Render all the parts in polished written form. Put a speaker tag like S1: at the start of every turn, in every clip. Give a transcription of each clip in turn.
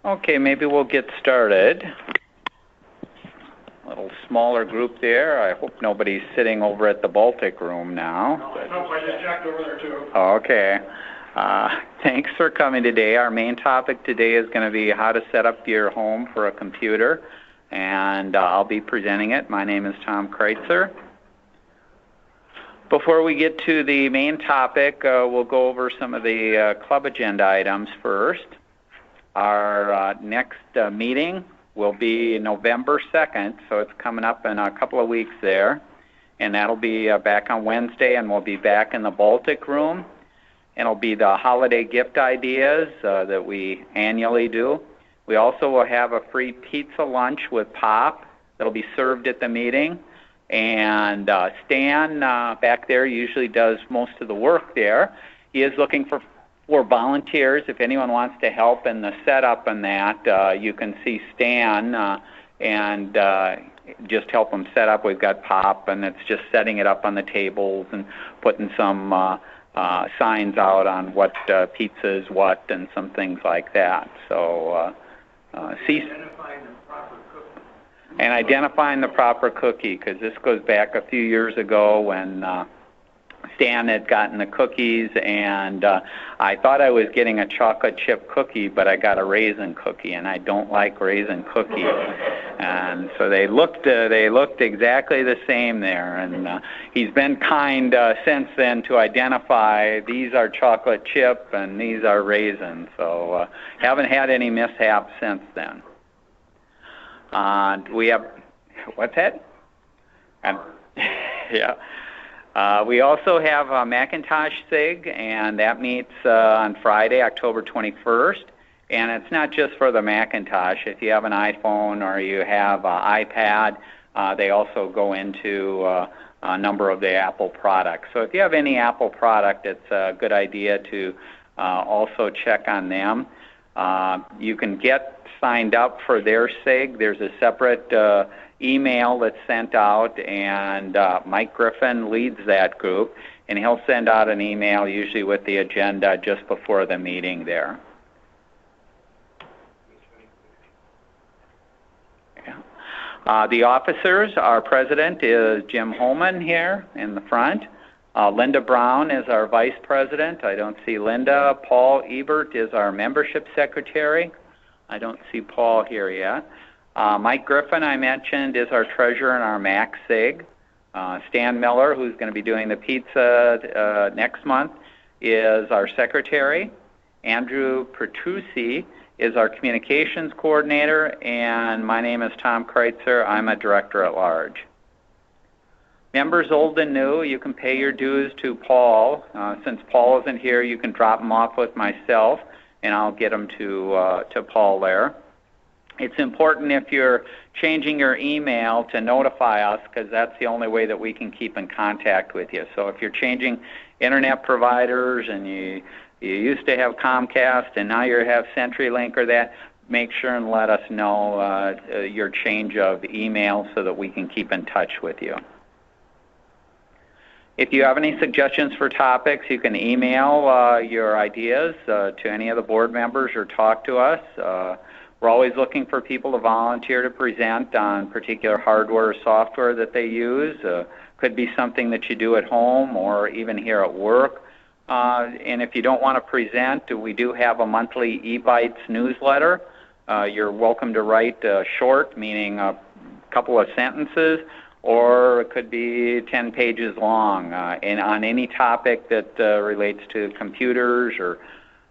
S1: Okay, maybe we'll get started. A little smaller group there. I hope nobody's sitting over at the Baltic room now.
S2: No, I just checked over there too.
S1: Okay. Thanks for coming today. Our main topic today is going to be how to set up your home for a computer, and I'll be presenting it. My name is Tom Kreuzer. Before we get to the main topic, we'll go over some of the club agenda items first. Our next meeting will be November 2nd, so it's coming up in a couple of weeks there. And that'll be back on Wednesday, and we'll be back in the Baltic room. And it'll be the holiday gift ideas that we annually do. We also will have a free pizza lunch with pop that'll be served at the meeting. And Stan back there usually does most of the work there. He is looking for volunteers. If anyone wants to help in the setup and that, you can see Stan and just help him set up. We've got pop, and it's just setting it up on the tables and putting some signs out on what pizza is what and some things like that. So identifying the proper cookie, because this goes back a few years ago when Stan had gotten the cookies, and I thought I was getting a chocolate chip cookie, but I got a raisin cookie, and I don't like raisin cookies. And so they looked exactly the same there, and he's been kind since then to identify these are chocolate chip and these are raisins. So haven't had any mishaps since then. We have, what's that? Yeah. We also have a Macintosh SIG, and that meets on Friday, October 21st. And it's not just for the Macintosh. If you have an iPhone or you have an iPad, they also go into a number of the Apple products. So if you have any Apple product, it's a good idea to also check on them. You can get signed up for their SIG. There's a separate email that's sent out, and Mike Griffin leads that group, and he'll send out an email usually with the agenda just before the meeting there. Yeah. The officers, our president is Jim Holman here in the front. Linda Brown is our vice president. I don't see Linda. Paul Ebert is our membership secretary. I don't see Paul here yet. Mike Griffin, I mentioned, is our treasurer in our Mac SIG. Stan Miller, who's going to be doing the pizza next month, is our secretary. Andrew Petrucci is our communications coordinator, and my name is Tom Kreuzer. I'm a director at large. Members old and new, you can pay your dues to Paul. Since Paul isn't here, you can drop them off with myself, and I'll get them to Paul there. It's important if you're changing your email to notify us, because that's the only way that we can keep in contact with you. So if you're changing internet providers and you used to have Comcast and now you have CenturyLink or that, make sure and let us know your change of email so that we can keep in touch with you. If you have any suggestions for topics, you can email your ideas to any of the board members or talk to us. We're always looking for people to volunteer to present on particular hardware or software that they use. Could be something that you do at home or even here at work. And if you don't want to present, we do have a monthly eBytes newsletter. You're welcome to write short, meaning a couple of sentences, or it could be 10 pages long, and on any topic that relates to computers or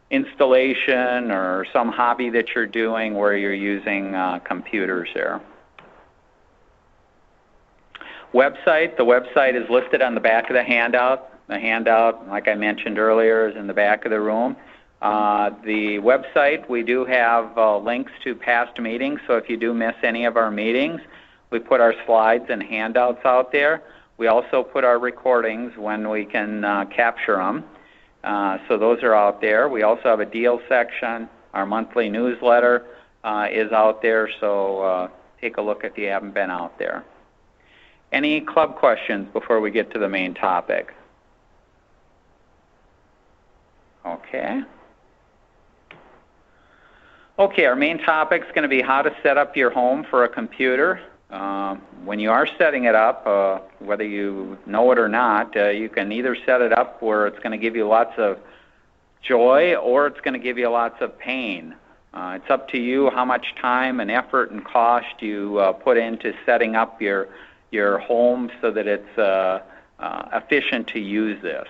S1: installation or some hobby that you're doing where you're using computers there. Website, the website is listed on the back of the handout. The handout, like I mentioned earlier, is in the back of the room. The website, we do have links to past meetings, so if you do miss any of our meetings, we put our slides and handouts out there. We also put our recordings when we can capture them. So those are out there. We also have a deal section. Our monthly newsletter is out there, so take a look if you haven't been out there. Any club questions before we get to the main topic? Okay. Okay, our main topic is going to be how to set up your home for a computer. When you are setting it up, whether you know it or not, you can either set it up where it's going to give you lots of joy or it's going to give you lots of pain. It's up to you how much time and effort and cost you put into setting up your home so that it's efficient to use this.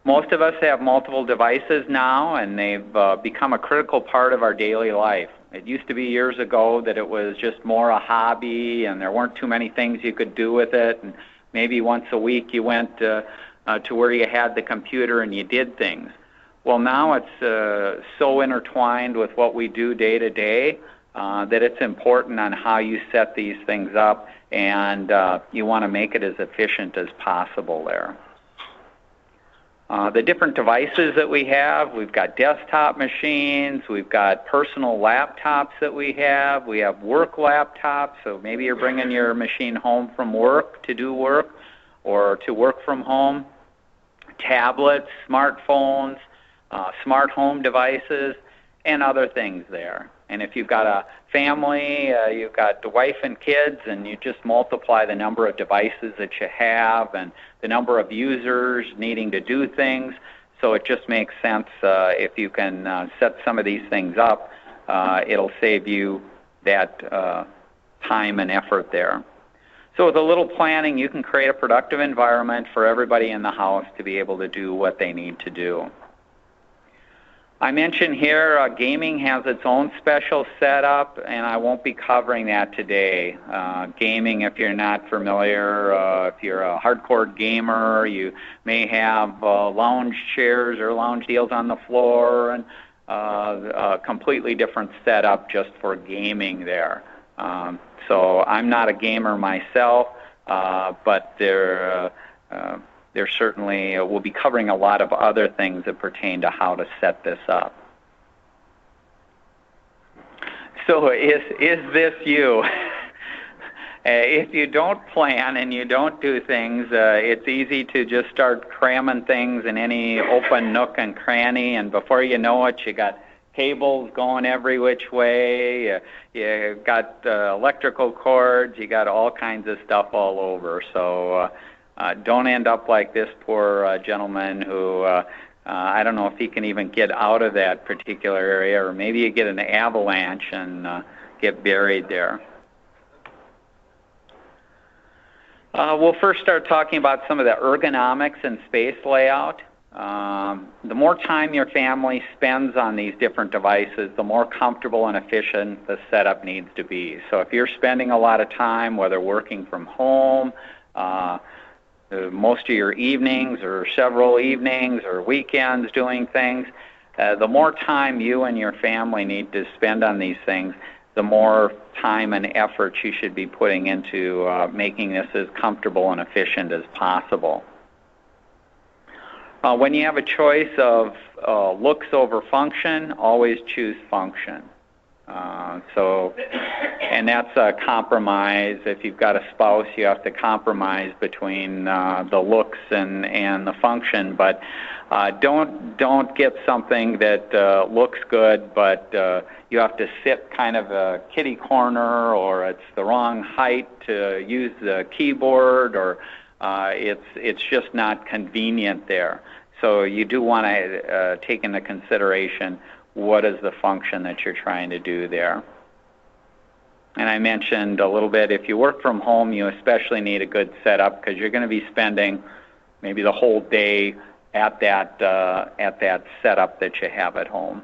S1: Most of us have multiple devices now, and they've become a critical part of our daily life. It used to be years ago that it was just more a hobby, and there weren't too many things you could do with it, and maybe once a week you went to where you had the computer and you did things. Well, now it's so intertwined with what we do day to day that it's important on how you set these things up, and you want to make it as efficient as possible there. The different devices that we have, we've got desktop machines, we've got personal laptops that we have work laptops, so maybe you're bringing your machine home from work to do work or to work from home, tablets, smartphones, smart home devices, and other things there. And if you've got a family, you've got the wife and kids, and you just multiply the number of devices that you have and the number of users needing to do things. So it just makes sense if you can set some of these things up, it'll save you that time and effort there. So with a little planning, you can create a productive environment for everybody in the house to be able to do what they need to do. I mentioned here gaming has its own special setup, and I won't be covering that today. Gaming, if you're not familiar, if you're a hardcore gamer, you may have lounge chairs or lounge deals on the floor, and a completely different setup just for gaming there. So I'm not a gamer myself, but there certainly will be covering a lot of other things that pertain to how to set this up. So is this you? If you don't plan and you don't do things, it's easy to just start cramming things in any open nook and cranny, and before you know it, you got cables going every which way, you got electrical cords, you got all kinds of stuff all over. So don't end up like this poor gentleman who, I don't know if he can even get out of that particular area, or maybe you get an avalanche and get buried there. We'll first start talking about some of the ergonomics and space layout. The more time your family spends on these different devices, the more comfortable and efficient the setup needs to be. So if you're spending a lot of time, whether working from home, most of your evenings or several evenings or weekends doing things, the more time you and your family need to spend on these things, the more time and effort you should be putting into making this as comfortable and efficient as possible. When you have a choice of looks over function, always choose function. And that's a compromise. If you've got a spouse, you have to compromise between the looks and the function. But don't get something that looks good, but you have to sit kind of a kitty corner, or it's the wrong height to use the keyboard, or it's just not convenient there. So you do want to take into consideration what is the function that you're trying to do there. And I mentioned a little bit, if you work from home, you especially need a good setup because you're going to be spending maybe the whole day at that setup that you have at home.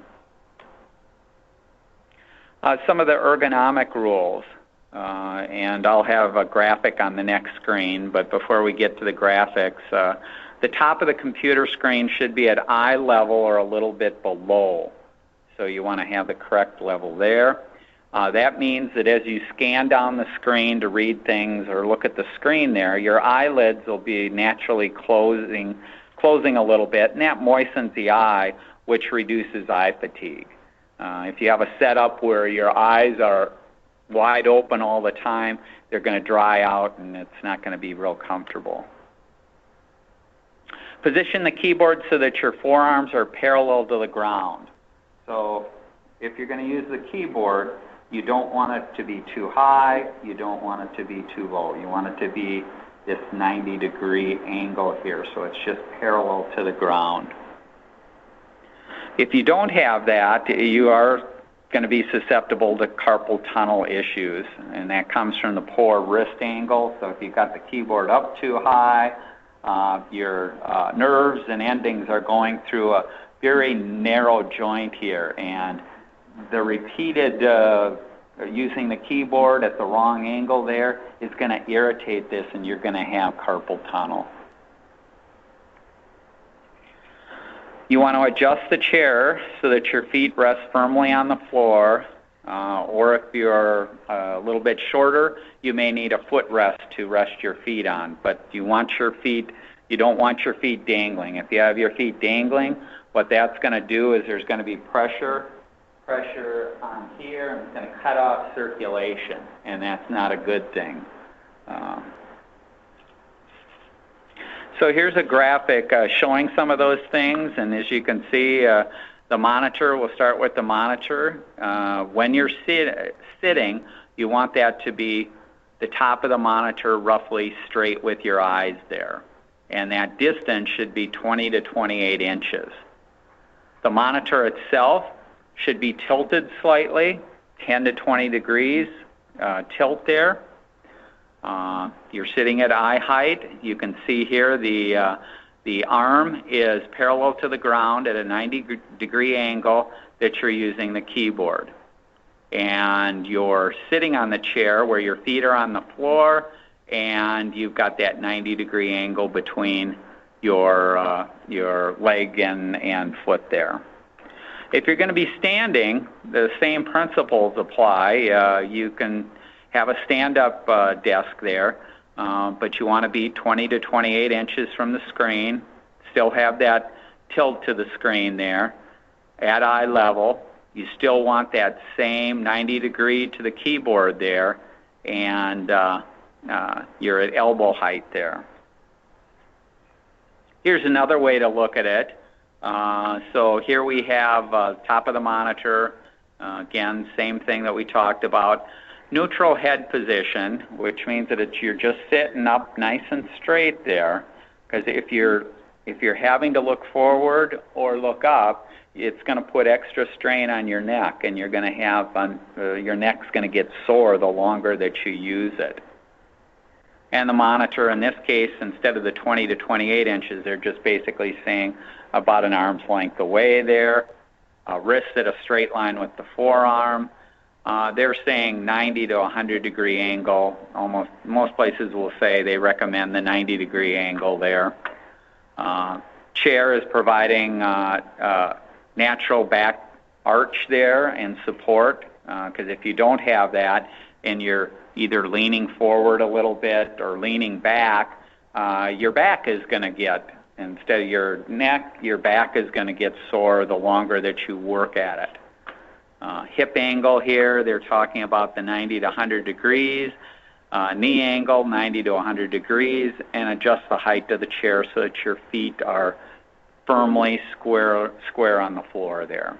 S1: Some of the ergonomic rules, and I'll have a graphic on the next screen, but before we get to the graphics, the top of the computer screen should be at eye level or a little bit below. So you want to have the correct level there. That means that as you scan down the screen to read things or look at the screen there, your eyelids will be naturally closing a little bit, and that moistens the eye, which reduces eye fatigue. If you have a setup where your eyes are wide open all the time, they're going to dry out and it's not going to be real comfortable. Position the keyboard so that your forearms are parallel to the ground. So if you're going to use the keyboard, you don't want it to be too high, you don't want it to be too low. You want it to be this 90-degree angle here, so it's just parallel to the ground. If you don't have that, you are going to be susceptible to carpal tunnel issues, and that comes from the poor wrist angle. So if you've got the keyboard up too high, your nerves and endings are going through a very narrow joint here, and the repeated using the keyboard at the wrong angle there is going to irritate this, and you're going to have carpal tunnel. You want to adjust the chair so that your feet rest firmly on the floor, or if you're a little bit shorter, you may need a footrest to rest your feet on. But you don't want your feet dangling. If you have your feet dangling, what that's going to do is there's going to be pressure on here, and it's going to cut off circulation, and that's not a good thing. So here's a graphic showing some of those things, and as you can see, the monitor, we'll start with the monitor. When you're sitting, you want that to be the top of the monitor roughly straight with your eyes there, and that distance should be 20 to 28 inches. The monitor itself should be tilted slightly, 10 to 20 degrees tilt there. You're sitting at eye height. You can see here the arm is parallel to the ground at a 90-degree angle that you're using the keyboard. And you're sitting on the chair where your feet are on the floor, and you've got that 90-degree angle between your leg and foot there. If you're going to be standing, the same principles apply. You can have a stand-up desk there, but you want to be 20 to 28 inches from the screen, still have that tilt to the screen there at eye level. You still want that same 90 degree to the keyboard there, and you're at elbow height there. Here's another way to look at it. So here we have top of the monitor, again, same thing that we talked about. Neutral head position, which means that you're just sitting up nice and straight there, because if you're having to look forward or look up, it's going to put extra strain on your neck, and you're going to have your neck's going to get sore the longer that you use it. And the monitor, in this case, instead of the 20 to 28 inches, they're just basically saying about an arm's length away there. Wrist at a straight line with the forearm. They're saying 90 to 100 degree angle. Most places will say they recommend the 90 degree angle there. Chair is providing natural back arch there and support, because if you don't have that and you're either leaning forward a little bit or leaning back, your back is going to get, instead of your neck, your back is going to get sore the longer that you work at it. Hip angle here, they're talking about the 90 to 100 degrees. Knee angle, 90 to 100 degrees, and adjust the height of the chair so that your feet are firmly square on the floor there.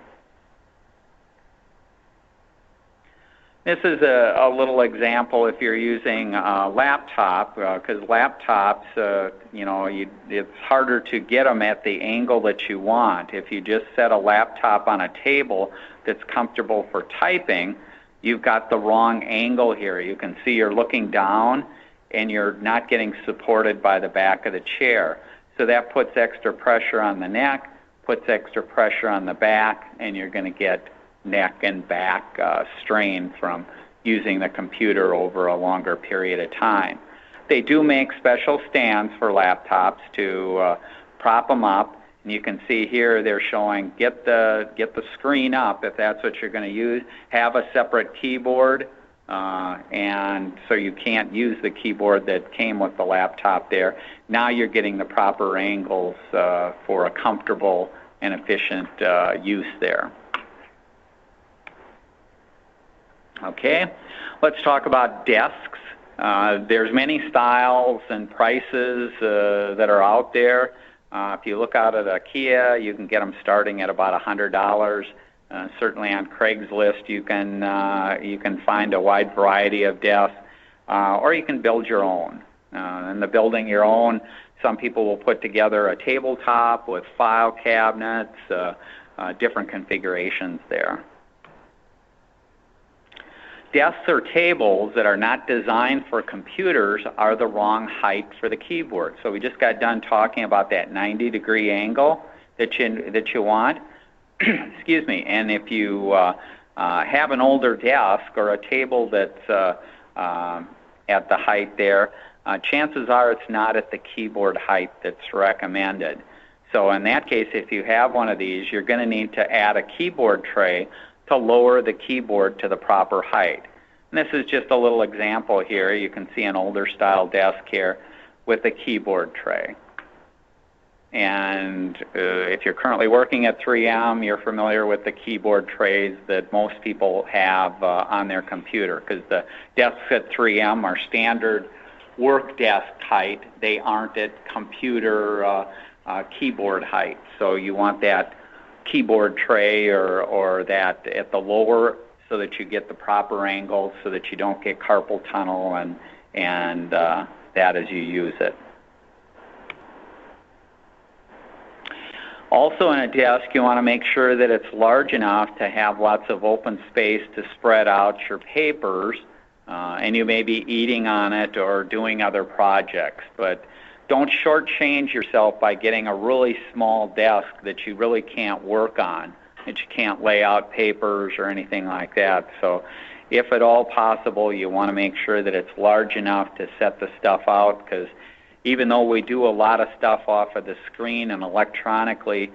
S1: This is a little example if you're using a laptop, because laptops, it's harder to get them at the angle that you want. If you just set a laptop on a table that's comfortable for typing, you've got the wrong angle here. You can see you're looking down and you're not getting supported by the back of the chair. So that puts extra pressure on the neck, puts extra pressure on the back, and you're going to get neck and back strain from using the computer over a longer period of time. They do make special stands for laptops to prop them up, and you can see here they're showing get the screen up if that's what you're going to use. Have a separate keyboard, and so you can't use the keyboard that came with the laptop there. Now you're getting the proper angles for a comfortable and efficient use there. Okay, let's talk about desks. There's many styles and prices that are out there. If you look out at IKEA, you can get them starting at about $100. Certainly on Craigslist, you can find a wide variety of desks, or you can build your own. In the building your own, some people will put together a tabletop with file cabinets, different configurations there. Desks or tables that are not designed for computers are the wrong height for the keyboard. So we just got done talking about that 90-degree angle that you want. Excuse me. And if you have an older desk or a table that's at the height there, chances are it's not at the keyboard height that's recommended. So in that case, if you have one of these, you're going to need to add a keyboard tray to lower the keyboard to the proper height. And this is just a little example here. You can see an older style desk here with a keyboard tray. And if you're currently working at 3M, you're familiar with the keyboard trays that most people have on their computer, because the desks at 3M are standard work desk height. They aren't at computer keyboard height. So you want that keyboard tray or that at the lower, so that you get the proper angle, so that you don't get carpal tunnel and that as you use it. Also in a desk, you want to make sure that it's large enough to have lots of open space to spread out your papers, and you may be eating on it or doing other projects. But don't shortchange yourself by getting a really small desk that you really can't work on, that you can't lay out papers or anything like that. So if at all possible, you want to make sure that it's large enough to set the stuff out, because even though we do a lot of stuff off of the screen and electronically,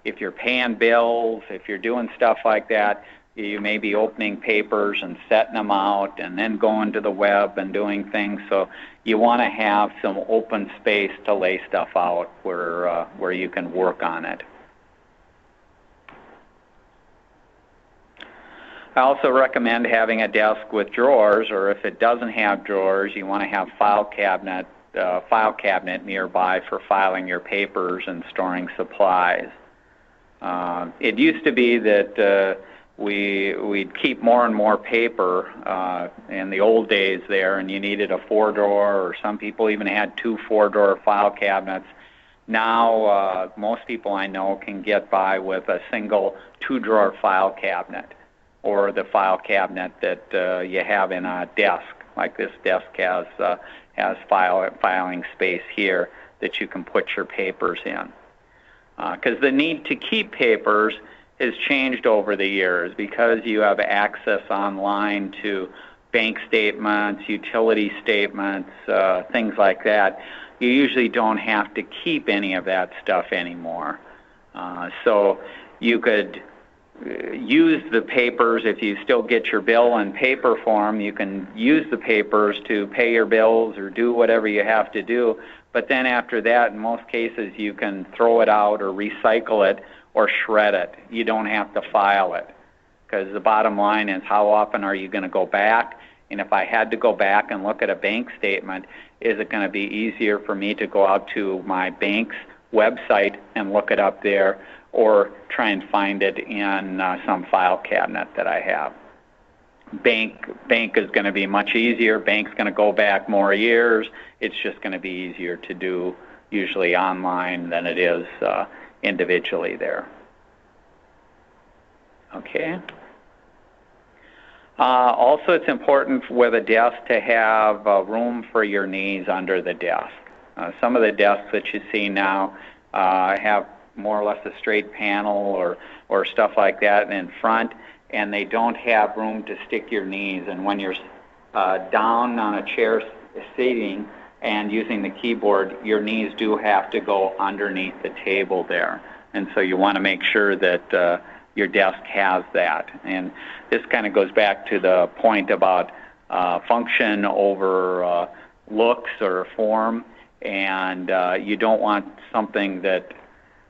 S1: if you're paying bills, if you're doing stuff like that, you may be opening papers and setting them out and then going to the web and doing things. So you want to have some open space to lay stuff out where you can work on it. I also recommend having a desk with drawers, or if it doesn't have drawers, you want to have file cabinet nearby for filing your papers and storing supplies. It used to be that we'd keep more and more paper in the old days there, and you needed a 4-drawer, or some people even had 2 4-drawer file cabinets. Now most people I know can get by with a single 2-drawer file cabinet, or the file cabinet that you have in a desk, like this desk has filing space here that you can put your papers in. Because the need to keep papers has changed over the years, because you have access online to bank statements, utility statements, things like that. You usually don't have to keep any of that stuff anymore. So you could use the papers. If you still get your bill in paper form, you can use the papers to pay your bills or do whatever you have to do. But then after that, in most cases, you can throw it out or recycle it or shred it. You don't have to file it, because the bottom line is, how often are you going to go back? And if I had to go back and look at a bank statement, is it going to be easier for me to go out to my bank's website and look it up there, or try and find it in some file cabinet that I have? Bank is going to be much easier. Bank's going to go back more years. It's just going to be easier to do usually online than it is individually there. Okay. Also, it's important with a desk to have room for your knees under the desk. Some of the desks that you see now have more or less a straight panel or stuff like that in front, and they don't have room to stick your knees. And when you're down on a chair seating and using the keyboard, your knees do have to go underneath the table there. And so you want to make sure that your desk has that. And this kind of goes back to the point about function over looks or form. And you don't want something that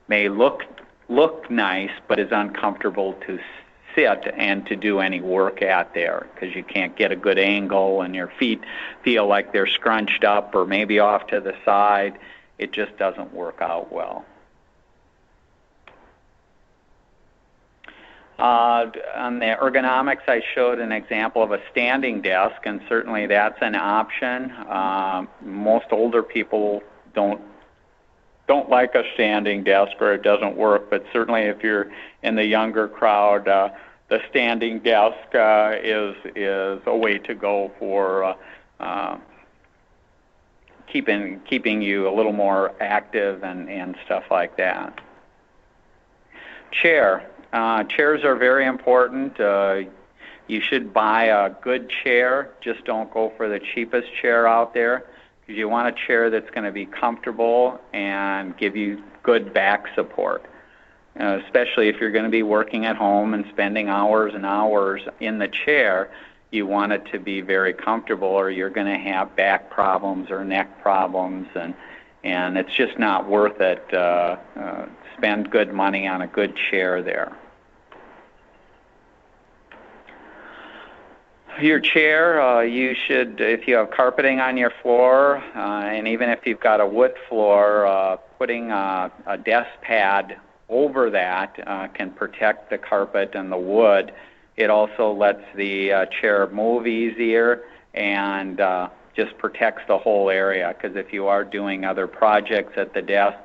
S1: may look nice but is uncomfortable to sit and to do any work at there, because you can't get a good angle and your feet feel like they're scrunched up or maybe off to the side. It just doesn't work out well. On the ergonomics, I showed an example of a standing desk, and certainly that's an option. Most older people don't like a standing desk, or it doesn't work, but certainly if you're in the younger crowd, the standing desk is a way to go for keeping you a little more active and stuff like that. Chairs are very important. You should buy a good chair. Just don't go for the cheapest chair out there, because you want a chair that's going to be comfortable and give you good back support. Especially if you're going to be working at home and spending hours and hours in the chair, you want it to be very comfortable, or you're going to have back problems or neck problems, and it's just not worth it. Spend good money on a good chair there. Your chair, you should, if you have carpeting on your floor, and even if you've got a wood floor, putting a desk pad over that can protect the carpet and the wood. It also lets the chair move easier and just protects the whole area, because if you are doing other projects at the desk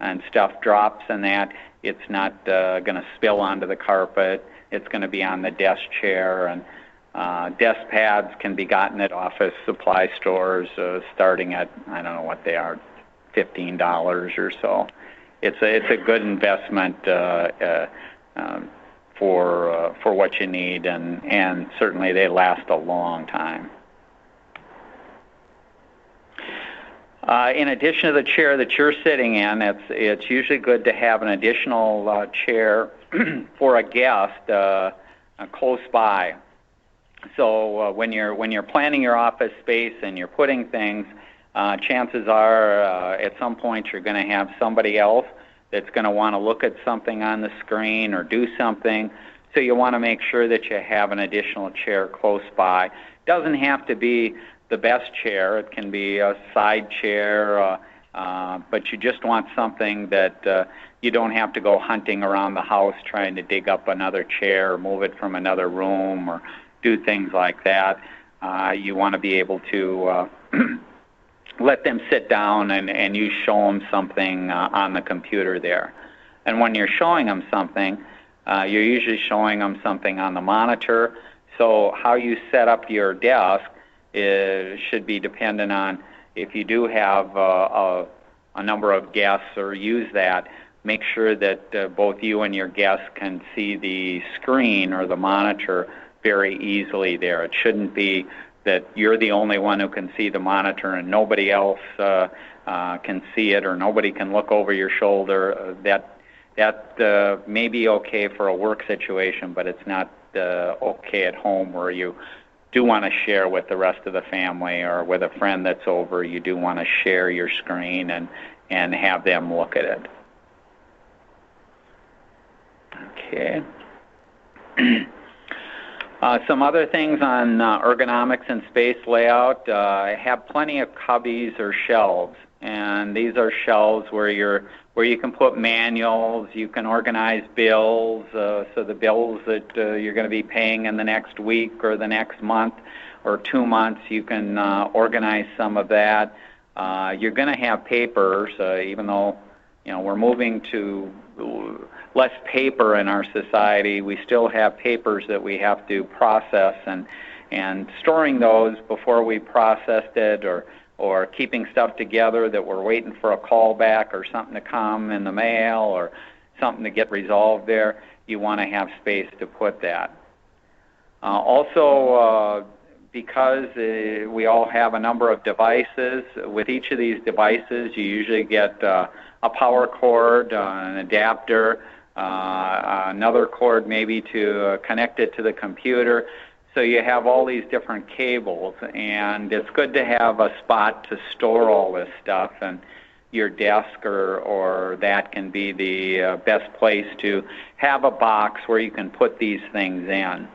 S1: and stuff drops and that, it's not going to spill onto the carpet. It's going to be on the desk chair, and desk pads can be gotten at office supply stores starting at, I don't know what they are, $15 or so. It's a good investment for what you need, and certainly they last a long time. In addition to the chair that you're sitting in, it's usually good to have an additional chair for a guest close by. So when you're planning your office space and you're putting things, chances are at some point you're going to have somebody else that's going to want to look at something on the screen or do something. So you want to make sure that you have an additional chair close by. Doesn't have to be the best chair. It can be a side chair, but you just want something that you don't have to go hunting around the house trying to dig up another chair or move it from another room or do things like that. You want to be able to let them sit down and you show them something on the computer there. And when you're showing them something, you're usually showing them something on the monitor. So how you set up your desk should be dependent on, if you do have a number of guests or use that, make sure that both you and your guests can see the screen or the monitor very easily there. It shouldn't be that you're the only one who can see the monitor and nobody else can see it, or nobody can look over your shoulder. That may be okay for a work situation, but it's not okay at home, where you do want to share with the rest of the family or with a friend that's over. You do want to share your screen and have them look at it. Okay. Some other things on ergonomics and space layout. Have plenty of cubbies or shelves, and these are shelves where you can put manuals. You can organize bills, so the bills that you're going to be paying in the next week or the next month or 2 months, you can organize some of that. You're going to have papers, even though we're moving to less paper in our society. We still have papers that we have to process, and storing those before we processed it, or keeping stuff together that we're waiting for a call back or something to come in the mail or something to get resolved there. You want to have space to put that. Also, because we all have a number of devices, with each of these devices you usually get a power cord, an adapter, another cord maybe to connect it to the computer. So you have all these different cables, and it's good to have a spot to store all this stuff, and your desk or that can be the best place to have a box where you can put these things in.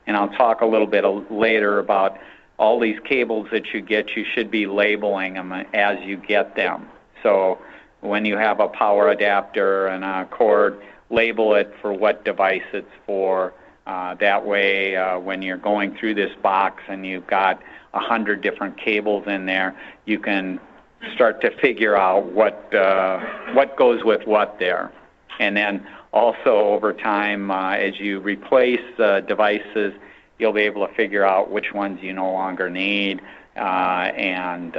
S1: And I'll talk a little bit later about all these cables that you get. You should be labeling them as you get them. So when you have a power adapter and a cord, label it for what device it's for. That way, when you're going through this box and you've got 100 different cables in there, you can start to figure out what goes with what there. And then also over time, as you replace devices, you'll be able to figure out which ones you no longer need and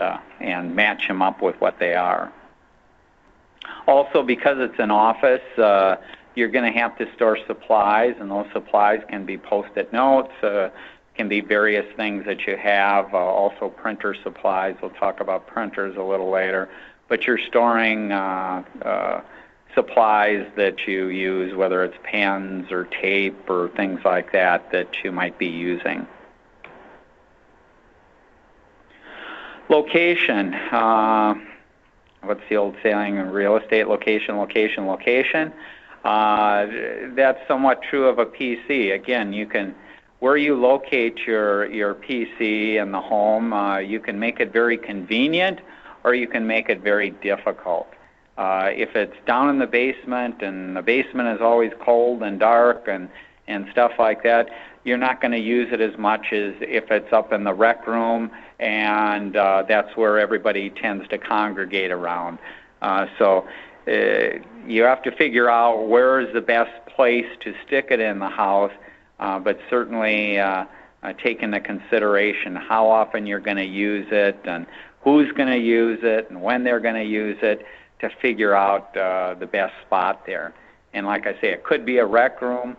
S1: match them up with what they are. Also, because it's an office, you're going to have to store supplies, and those supplies can be Post-it notes, can be various things that you have, also printer supplies. We'll talk about printers a little later. But you're storing supplies that you use, whether it's pens or tape or things like that that you might be using. Location. What's the old saying in real estate? Location, location, location. That's somewhat true of a PC. Again, you can, where you locate your PC in the home, you can make it very convenient or you can make it very difficult. If it's down in the basement and the basement is always cold and dark and stuff like that, you're not going to use it as much as if it's up in the rec room and that's where everybody tends to congregate around. So you have to figure out where is the best place to stick it in the house, but certainly take into consideration how often you're going to use it and who's going to use it and when they're going to use it to figure out the best spot there. And like I say, it could be a rec room.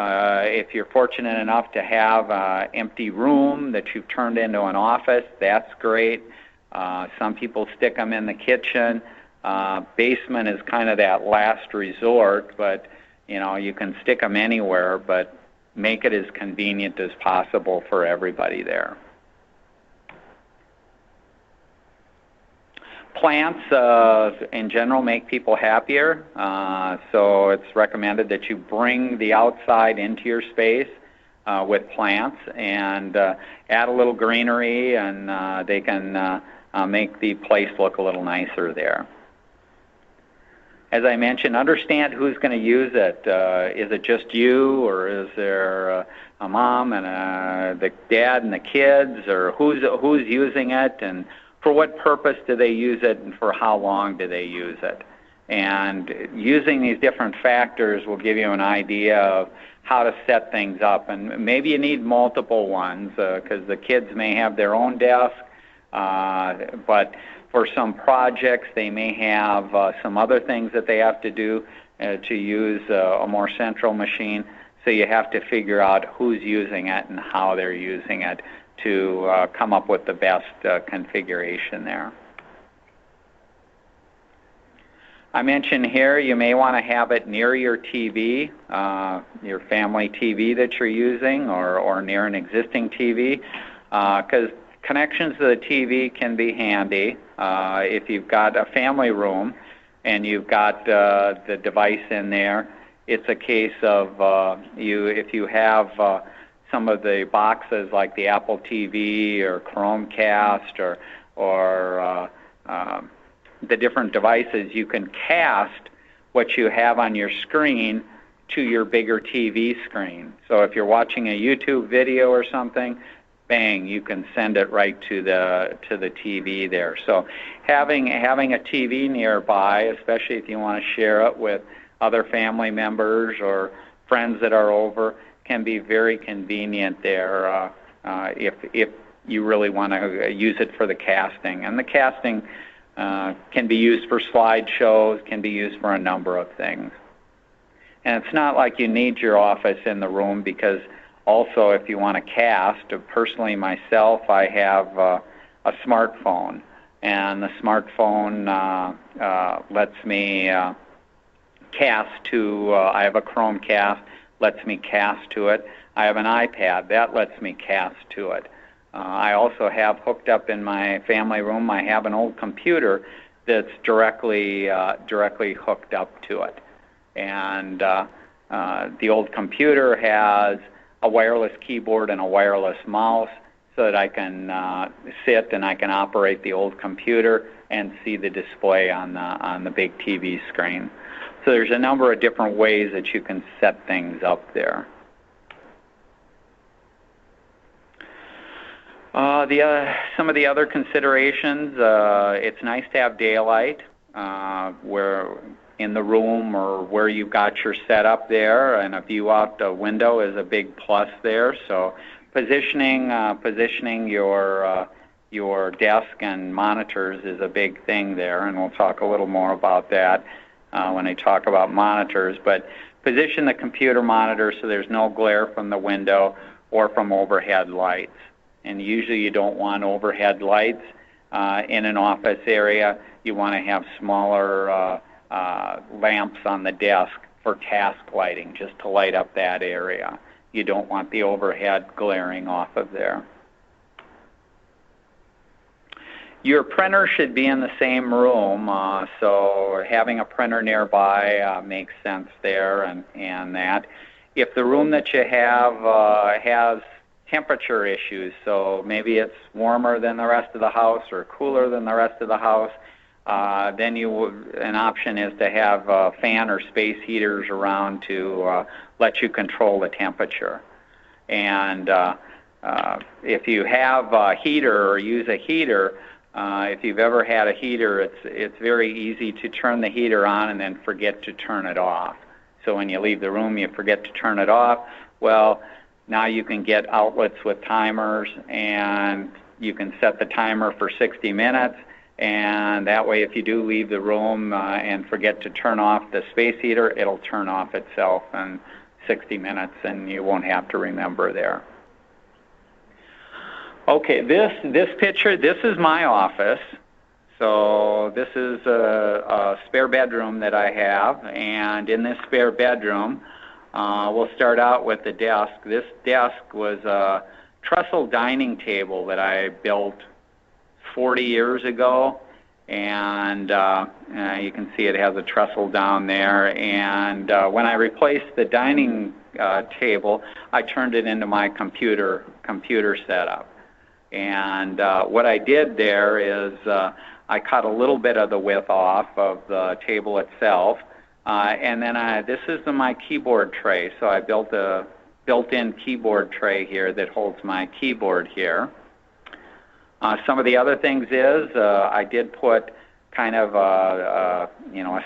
S1: If you're fortunate enough to have an empty room that you've turned into an office, that's great. Some people stick them in the kitchen. Basement is kind of that last resort, but you can stick them anywhere, but make it as convenient as possible for everybody there. Plants, in general, make people happier, so it's recommended that you bring the outside into your space with plants and add a little greenery, and they can make the place look a little nicer there. As I mentioned, understand who's going to use it. Is it just you, or is there a mom and the dad and the kids, or who's using it, and for what purpose do they use it, and for how long do they use it? And using these different factors will give you an idea of how to set things up. And maybe you need multiple ones because the kids may have their own desk, but for some projects they may have some other things that they have to do to use a more central machine. So you have to figure out who's using it and how they're using it to come up with the best configuration there. I mentioned here you may want to have it near your TV, your family TV that you're using, or near an existing TV, because connections to the TV can be handy. If you've got a family room and you've got the device in there, it's a case of if you have some of the boxes like the Apple TV or Chromecast or the different devices, you can cast what you have on your screen to your bigger TV screen. So if you're watching a YouTube video or something, bang, you can send it right to the TV there. So having a TV nearby, especially if you want to share it with other family members or friends that are over, can be very convenient there if you really want to use it for the casting. And the casting can be used for slideshows, can be used for a number of things. And it's not like you need your office in the room, because also if you want to cast, personally myself, I have a smartphone. And the smartphone lets me cast to, I have a Chromecast, lets me cast to it. I have an iPad that lets me cast to it. I also have hooked up in my family room, I have an old computer that's directly hooked up to it. And the old computer has a wireless keyboard and a wireless mouse so that I can sit and I can operate the old computer. and see the display on the big TV screen. So there's a number of different ways that you can set things up there. Some of the other considerations, it's nice to have daylight where in the room or where you've got your setup there, and a view out the window is a big plus there. So positioning your desk and monitors is a big thing there, and we'll talk a little more about that when I talk about monitors. But position the computer monitor so there's no glare from the window or from overhead lights. And usually you don't want overhead lights in an office area. You want to have smaller lamps on the desk for task lighting, just to light up that area. You don't want the overhead glaring off of there. Your printer should be in the same room, so having a printer nearby makes sense there, and that. If the room that you have has temperature issues, so maybe it's warmer than the rest of the house or cooler than the rest of the house, then an option is to have fan or space heaters around to let you control the temperature. And if you have a heater or use a heater, if you've ever had a heater, it's very easy to turn the heater on and then forget to turn it off. So when you leave the room, you forget to turn it off. Well, now you can get outlets with timers, and you can set the timer for 60 minutes. And that way, if you do leave the room and forget to turn off the space heater, it'll turn off itself in 60 minutes, and you won't have to remember there. Okay, this picture, this is my office. So this is a spare bedroom that I have, and in this spare bedroom, we'll start out with the desk. This desk was a trestle dining table that I built 40 years ago, and you can see it has a trestle down there. And when I replaced the dining table, I turned it into my computer setup. And what I did there is I cut a little bit of the width off of the table itself. And then this is my keyboard tray. So I built a built-in keyboard tray here that holds my keyboard here. Some of the other things is I did put kind of a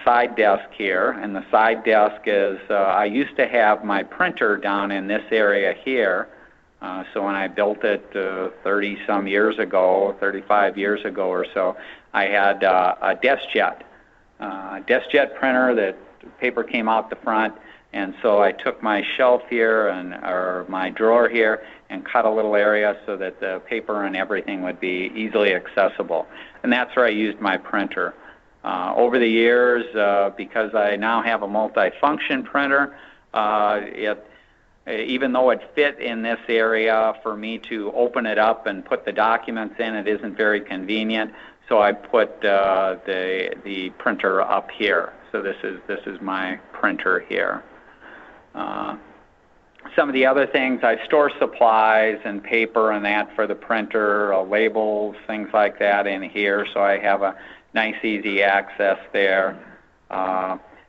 S1: side desk here, and the side desk is I used to have my printer down in this area here. So when I built it 30-some years ago, 35 years ago or so, I had a DeskJet printer that paper came out the front, and so I took my shelf here or my drawer here and cut a little area so that the paper and everything would be easily accessible. And that's where I used my printer. Over the years, because I now have a multi-function printer, even though it fit in this area, for me to open it up and put the documents in, it isn't very convenient. So I put the printer up here. So this is my printer here. Some of the other things, I store supplies and paper and that for the printer, labels, things like that in here. So I have a nice, easy access there.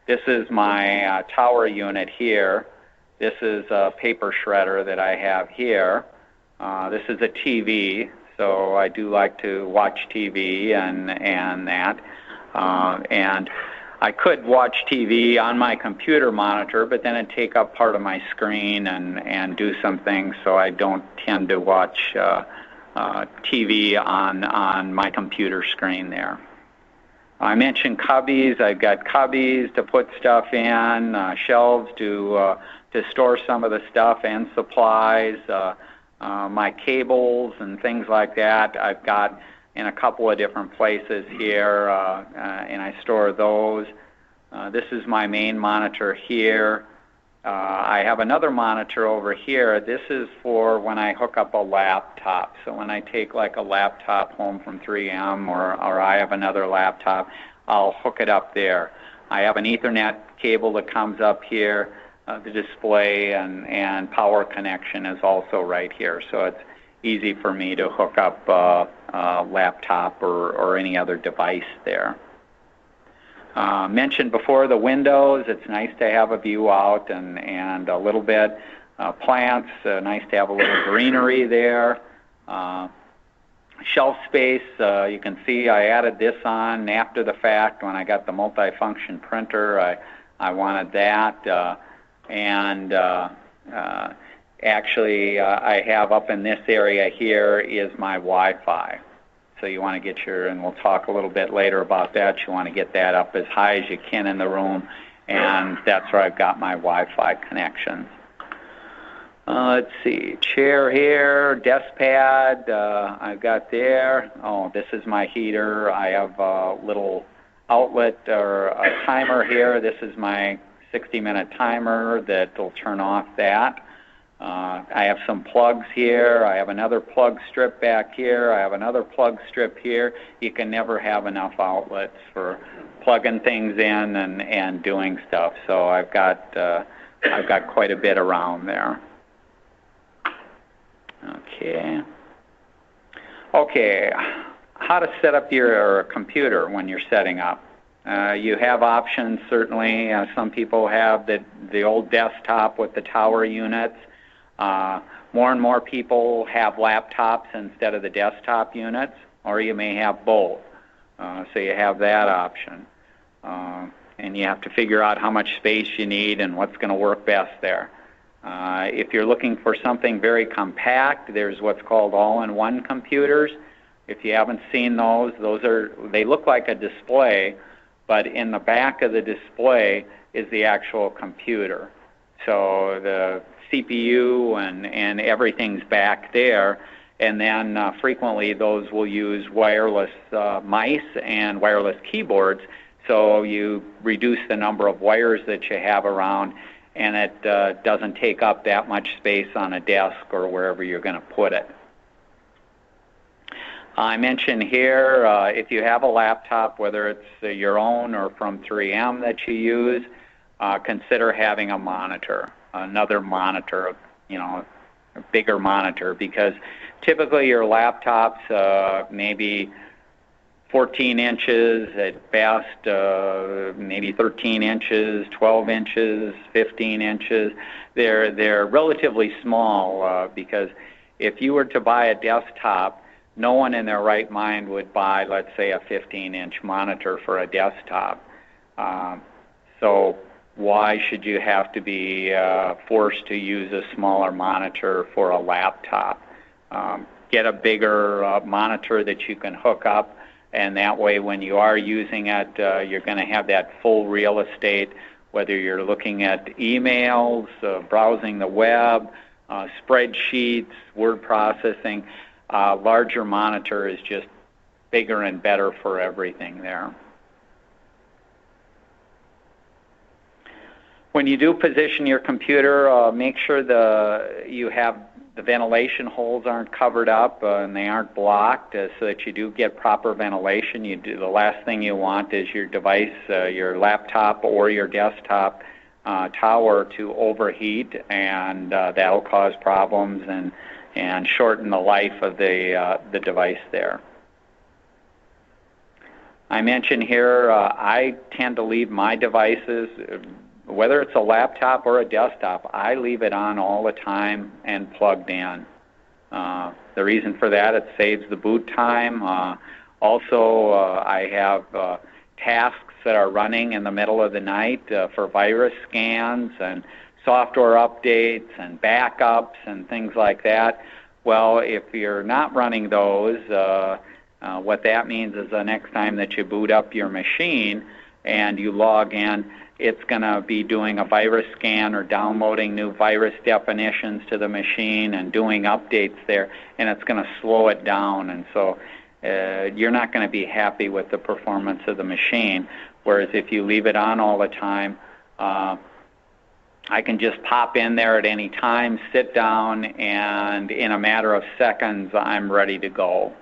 S1: This is my tower unit here. This is a paper shredder that I have here. This is a TV, so I do like to watch TV and that. And I could watch TV on my computer monitor, but then it'd take up part of my screen and do some things, so I don't tend to watch TV on my computer screen there. I mentioned cubbies. I've got cubbies to put stuff in, shelves to store some of the stuff and supplies, my cables and things like that. I've got in a couple of different places here, and I store those. This is my main monitor here. I have another monitor over here. This is for when I hook up a laptop. So when I take like a laptop home from 3M or I have another laptop, I'll hook it up there. I have an Ethernet cable that comes up here. The display and power connection is also right here. So easy for me to hook up a laptop or any other device there. Mentioned before the windows, it's nice to have a view out and a little bit. Plants, nice to have a little greenery there. Shelf space, you can see I added this on after the fact when I got the multifunction printer. I wanted that. Actually, I have up in this area here is my Wi-Fi. So you want to get and we'll talk a little bit later about that, you want to get that up as high as you can in the room, and that's where I've got my Wi-Fi connections. Let's see, chair here, desk pad, I've got there. Oh, this is my heater. I have a little outlet or a timer here. This is my 60-minute timer that will turn off that. I have some plugs here. I have another plug strip back here. I have another plug strip here. You can never have enough outlets for plugging things in and doing stuff. So I've got quite a bit around there. Okay, how to set up your computer when you're setting up. You have options, certainly. Some people have the old desktop with the tower units. More and more people have laptops instead of the desktop units, or you may have both. So you have that option. And you have to figure out how much space you need and what's going to work best there. If you're looking for something very compact, there's what's called all-in-one computers. If you haven't seen those they look like a display, but in the back of the display is the actual computer. So the CPU and everything's back there, and then frequently those will use wireless mice and wireless keyboards, so you reduce the number of wires that you have around, and it doesn't take up that much space on a desk or wherever you're going to put it. I mentioned here, if you have a laptop, whether it's your own or from 3M that you use, consider having a monitor, another monitor, a bigger monitor, because typically your laptops maybe 14 inches at best, maybe 13 inches, 12 inches, 15 inches. They're relatively small because if you were to buy a desktop, no one in their right mind would buy, let's say, a 15-inch monitor for a desktop. So why should you have to be forced to use a smaller monitor for a laptop? Get a bigger monitor that you can hook up, and that way when you are using it, you're going to have that full real estate, whether you're looking at emails, browsing the web, spreadsheets, word processing. Larger monitor is just bigger and better for everything there. When you do position your computer, make sure you have the ventilation holes aren't covered up and they aren't blocked, so that you do get proper ventilation. The last thing you want is your device, your laptop or your desktop tower to overheat, and that'll cause problems and shorten the life of the device there. I mentioned here, I tend to leave my devices, whether it's a laptop or a desktop, I leave it on all the time and plugged in. The reason for that, it saves the boot time. Also, I have tasks that are running in the middle of the night for virus scans and software updates and backups and things like that. Well, if you're not running those, what that means is the next time that you boot up your machine and you log in, it's going to be doing a virus scan or downloading new virus definitions to the machine and doing updates there, and it's going to slow it down. And so you're not going to be happy with the performance of the machine. Whereas if you leave it on all the time, I can just pop in there at any time, sit down, and in a matter of seconds, I'm ready to go.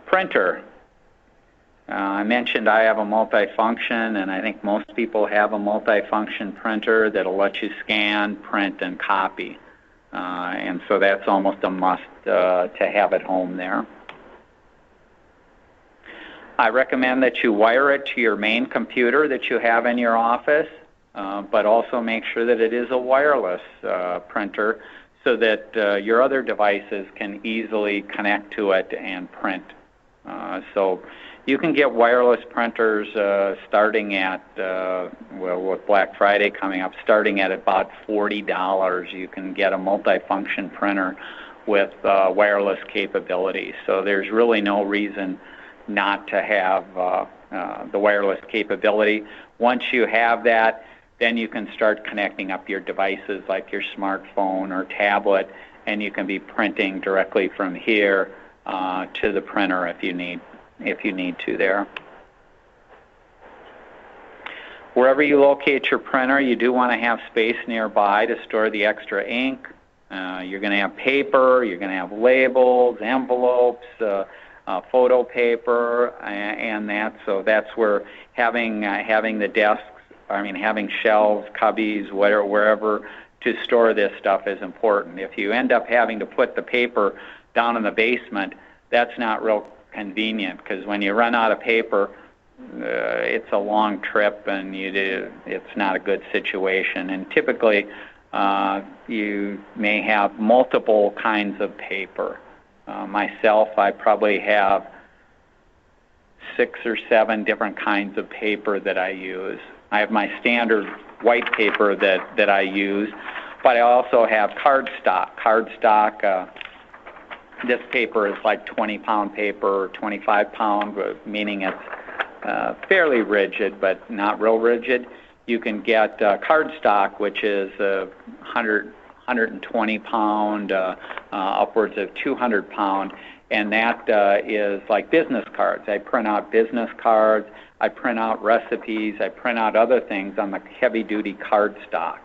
S1: Printer. I mentioned I have a multifunction, and I think most people have a multifunction printer that'll let you scan, print, and copy. and so that's almost a must to have at home there. I recommend that you wire it to your main computer that you have in your office, but also make sure that it is a wireless printer so that your other devices can easily connect to it and print. So you can get wireless printers starting at, well, with Black Friday coming up, starting at about $40. You can get a multifunction printer with wireless capabilities. So there's really no reason not to have the wireless capability. Once you have that, then you can start connecting up your devices like your smartphone or tablet, and you can be printing directly from here to the printer if you need to there. Wherever you locate your printer, you do want to have space nearby to store the extra ink. You're going to have paper, you're going to have labels, envelopes, photo paper, and that. So that's where having the desks, having shelves, cubbies, wherever to store this stuff is important. If you end up having to put the paper down in the basement, that's not real convenient, because when you run out of paper, it's a long trip and it's not a good situation. And typically, you may have multiple kinds of paper. Myself, I probably have 6 or 7 different kinds of paper that I use. I have my standard white paper that I use, but I also have cardstock. Cardstock, this paper is like 20-pound paper, or 25-pound, meaning it's fairly rigid, but not real rigid. You can get cardstock, which is 120 pound, upwards of 200 pound, and that is like business cards. I print out business cards, I print out recipes, I print out other things on the heavy-duty cardstock,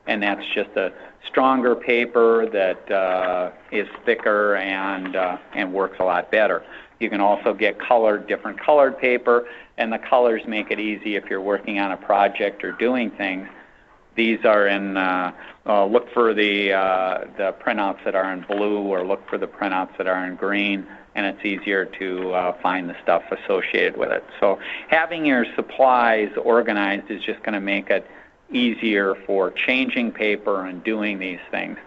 S1: and that's just a stronger paper that is thicker and works a lot better. You can also get different colored paper, and the colors make it easy if you're working on a project or doing things. These are in, look for the printouts that are in blue, or look for the printouts that are in green, and it's easier to find the stuff associated with it. So having your supplies organized is just going to make it easier for changing paper and doing these things.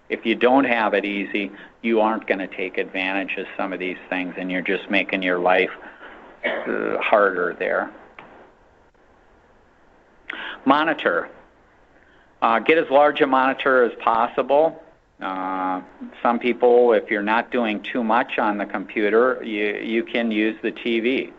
S1: If you don't have it easy, you aren't going to take advantage of some of these things, and you're just making your life harder there. Monitor. Get as large a monitor as possible. Some people, if you're not doing too much on the computer, you can use the TV.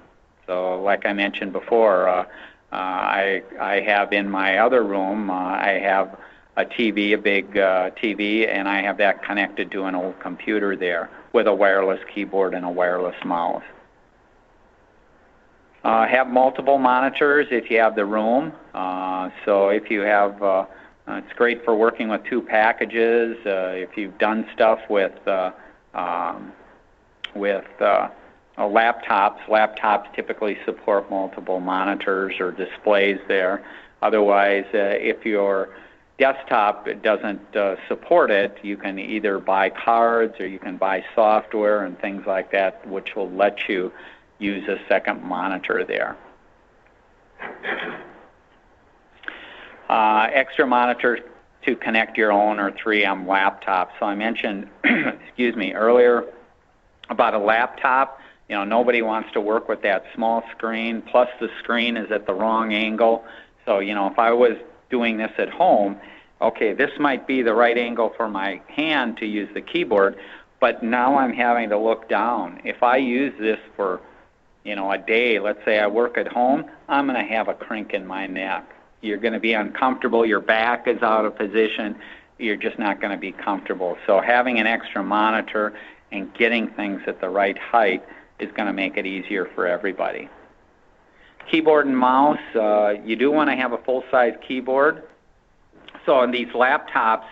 S1: So like I mentioned before, I have in my other room, I have a TV, a big TV, and I have that connected to an old computer there with a wireless keyboard and a wireless mouse. Have multiple monitors if you have the room. So if you have, it's great for working with 2 packages. If you've done stuff with laptops typically support multiple monitors or displays there. Otherwise, if your desktop doesn't support it, you can either buy cards or you can buy software and things like that, which will let you use a second monitor there. Extra monitors to connect your own or 3M laptop. So I mentioned, excuse me, earlier about a laptop. You know, nobody wants to work with that small screen, plus the screen is at the wrong angle. So, you know, if I was doing this at home, okay, this might be the right angle for my hand to use the keyboard, but now I'm having to look down. If I use this for, you know, a day, let's say I work at home, I'm going to have a crink in my neck. You're going to be uncomfortable, your back is out of position, you're just not going to be comfortable. So having an extra monitor and getting things at the right height is going to make it easier for everybody. Keyboard and mouse, you do want to have a full-size keyboard. So on these laptops,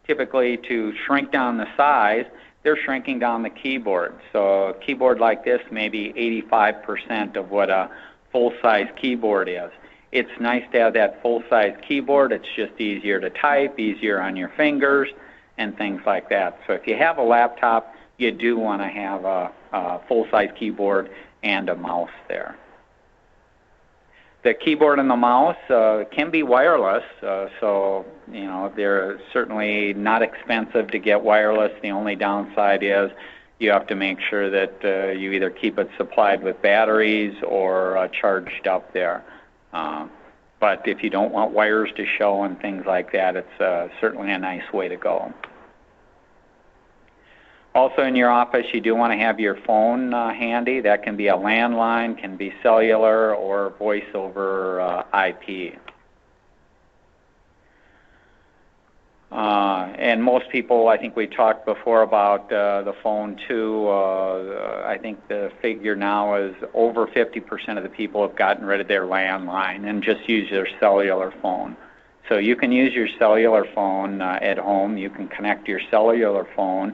S1: typically to shrink down the size, they're shrinking down the keyboard. So a keyboard like this may be 85% of what a full-size keyboard is. It's nice to have that full-size keyboard. It's just easier to type, easier on your fingers, and things like that. So if you have a laptop, you do want to have a full-size keyboard and a mouse there. The keyboard and the mouse can be wireless, so they're certainly not expensive to get wireless. The only downside is you have to make sure that you either keep it supplied with batteries or charged up there. But if you don't want wires to show and things like that, it's certainly a nice way to go. Also in your office, you do want to have your phone handy. That can be a landline, can be cellular, or voice over IP. And most people, I think we talked before about the phone too. I think the figure now is over 50% of the people have gotten rid of their landline and just use their cellular phone. So you can use your cellular phone at home. You can connect your cellular phone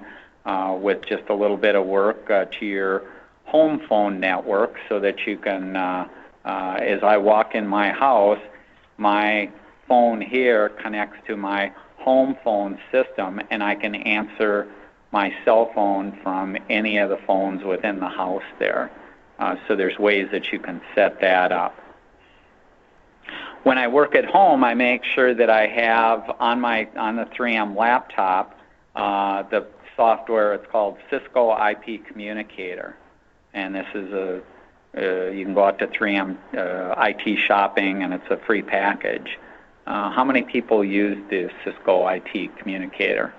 S1: with just a little bit of work to your home phone network so that you can, as I walk in my house, my phone here connects to my home phone system, and I can answer my cell phone from any of the phones within the house there. So there's ways that you can set that up. When I work at home, I make sure that I have on the 3M laptop the software. It's called Cisco IP Communicator, and this is you can go out to 3M IT shopping, and it's a free package. How many people use the Cisco IT Communicator?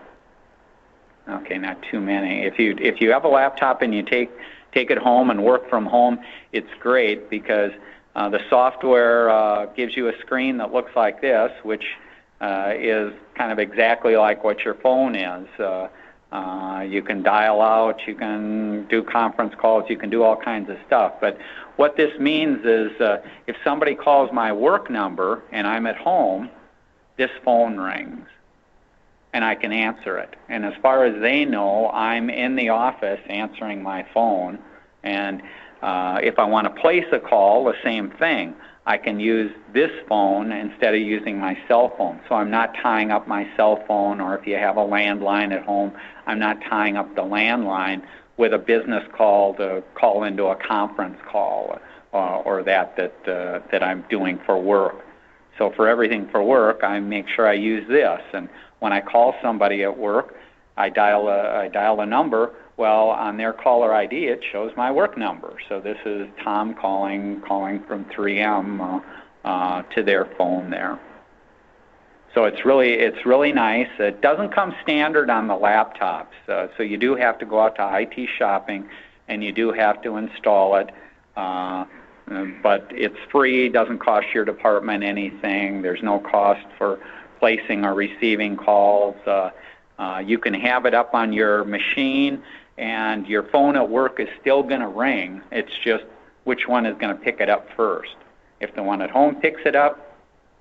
S1: Okay, not too many. If you have a laptop and you take it home and work from home, it's great because the software gives you a screen that looks like this, which is kind of exactly like what your phone is. You can dial out, you can do conference calls, you can do all kinds of stuff. But what this means is if somebody calls my work number and I'm at home, this phone rings and I can answer it. And as far as they know, I'm in the office answering my phone. And if I want to place a call, the same thing. I can use this phone instead of using my cell phone. So I'm not tying up my cell phone, or if you have a landline at home, I'm not tying up the landline with a business call to call into a conference call or that I'm doing for work. So for everything for work, I make sure I use this. And when I call somebody at work, I dial a number. Well, on their caller ID, it shows my work number. So this is Tom calling from 3M to their phone there. So it's really nice. It doesn't come standard on the laptops, so you do have to go out to IT shopping, and you do have to install it. But it's free. Doesn't cost your department anything. There's no cost for placing or receiving calls. You can have it up on your machine, and your phone at work is still going to ring. It's just which one is going to pick it up first. If the one at home picks it up,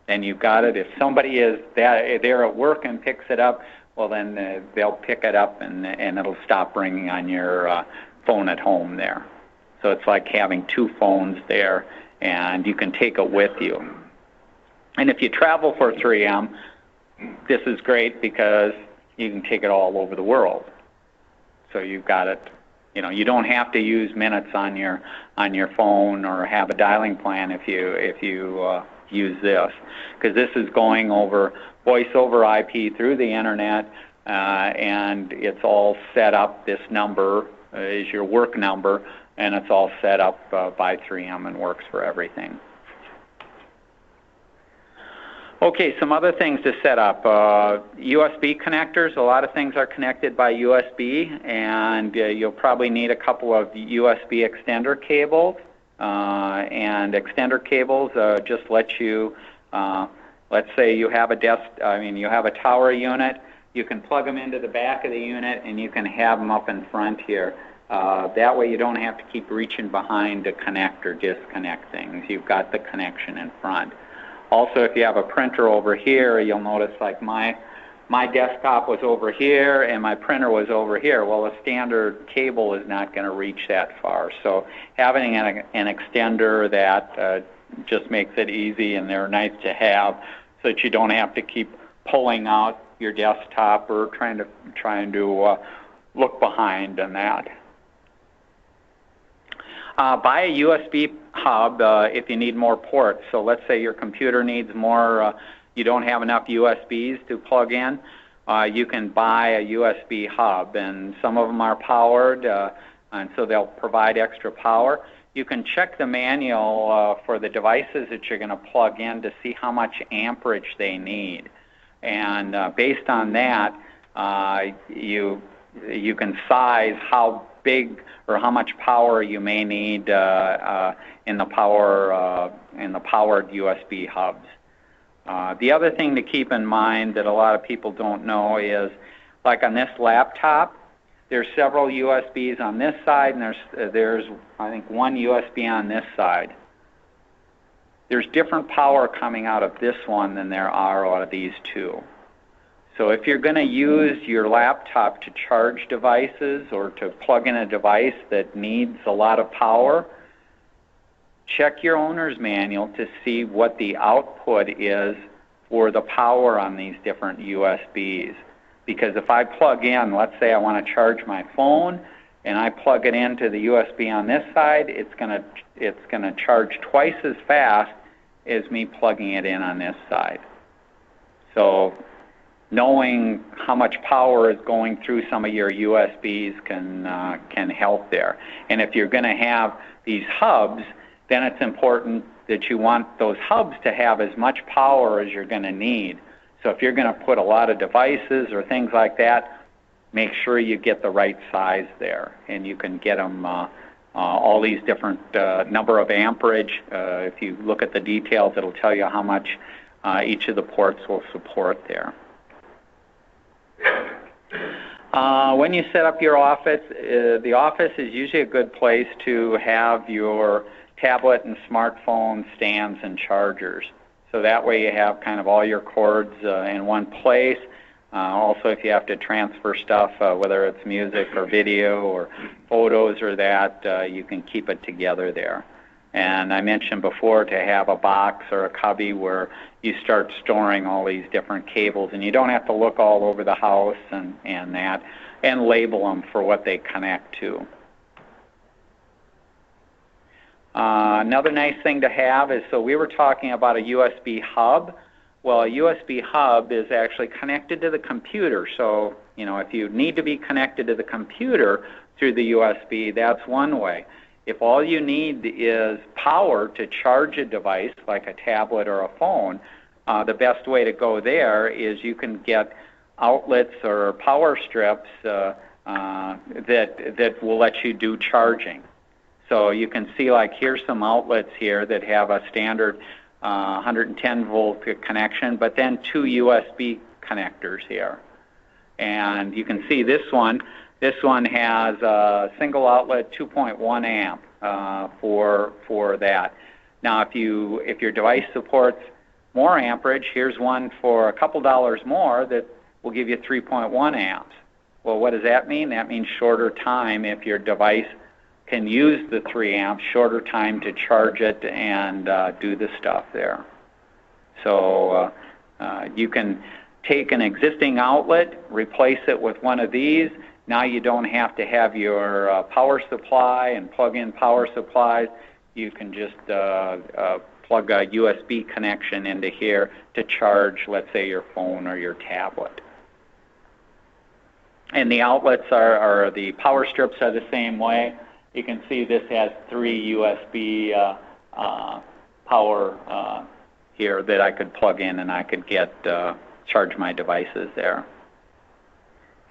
S1: then you've got it. If somebody is there at work and picks it up, well, then they'll pick it up and it'll stop ringing on your phone at home there. So it's like having two phones there, and you can take it with you. And if you travel for 3M, this is great because you can take it all over the world. So you've got it. You don't have to use minutes on your phone or have a dialing plan if you use this, because this is going over voice over IP through the internet, and it's all set up. This number is your work number, and it's all set up by 3M and works for everything. Okay, some other things to set up. USB connectors. A lot of things are connected by USB, and you'll probably need a couple of USB extender cables. And extender cables just let you, let's say you have you have a tower unit. You can plug them into the back of the unit, and you can have them up in front here. That way you don't have to keep reaching behind to connect or disconnect things. You've got the connection in front. Also, if you have a printer over here, you'll notice like my desktop was over here and my printer was over here. Well, a standard cable is not going to reach that far. So having an extender that just makes it easy, and they're nice to have so that you don't have to keep pulling out your desktop or trying to look behind and that. Buy a USB hub if you need more ports. So let's say your computer needs more, you don't have enough USBs to plug in, you can buy a USB hub, and some of them are powered, and so they'll provide extra power. You can check the manual for the devices that you're going to plug in to see how much amperage they need. And based on that, you can size how big or how much power you may need in the powered USB hubs. The other thing to keep in mind that a lot of people don't know is, like on this laptop, there's several USBs on this side, and there's I think one USB on this side. There's different power coming out of this one than there are out of these two. So if you're going to use your laptop to charge devices or to plug in a device that needs a lot of power, check your owner's manual to see what the output is for the power on these different USBs. Because if I plug in, let's say I want to charge my phone, and I plug it into the USB on this side, it's going to charge twice as fast as me plugging it in on this side. So knowing how much power is going through some of your USBs can help there. And if you're going to have these hubs, then it's important that you want those hubs to have as much power as you're going to need. So if you're going to put a lot of devices or things like that, make sure you get the right size there, and you can get them all these different number of amperage. If you look at the details, it'll tell you how much each of the ports will support there. When you set up your office, the office is usually a good place to have your tablet and smartphone stands and chargers. So that way you have kind of all your cords in one place. Also, if you have to transfer stuff, whether it's music or video or photos or that, you can keep it together there. And I mentioned before to have a box or a cubby where you start storing all these different cables, and you don't have to look all over the house and that, and label them for what they connect to. Another nice thing to have is, so we were talking about a USB hub. Well, a USB hub is actually connected to the computer. So, you know, if you need to be connected to the computer through the USB, that's one way. If all you need is power to charge a device like a tablet or a phone, the best way to go there is you can get outlets or power strips that will let you do charging. So you can see, like, here's some outlets here that have a standard 110 volt connection, but then two USB connectors here. And you can see this one has a single outlet 2.1 amp for that. Now if your device supports more amperage, here's one for a couple dollars more that will give you 3.1 amps. Well, what does that mean? That means shorter time if your device can use the 3 amps, shorter time to charge it and do the stuff there. So you can take an existing outlet, replace it with one of these. Now you don't have to have your power supply and plug in power supplies. You can just plug a USB connection into here to charge, let's say, your phone or your tablet. And the outlets are the power strips are the same way. You can see this has 3 USB power here that I could plug in, and I could get charge my devices there.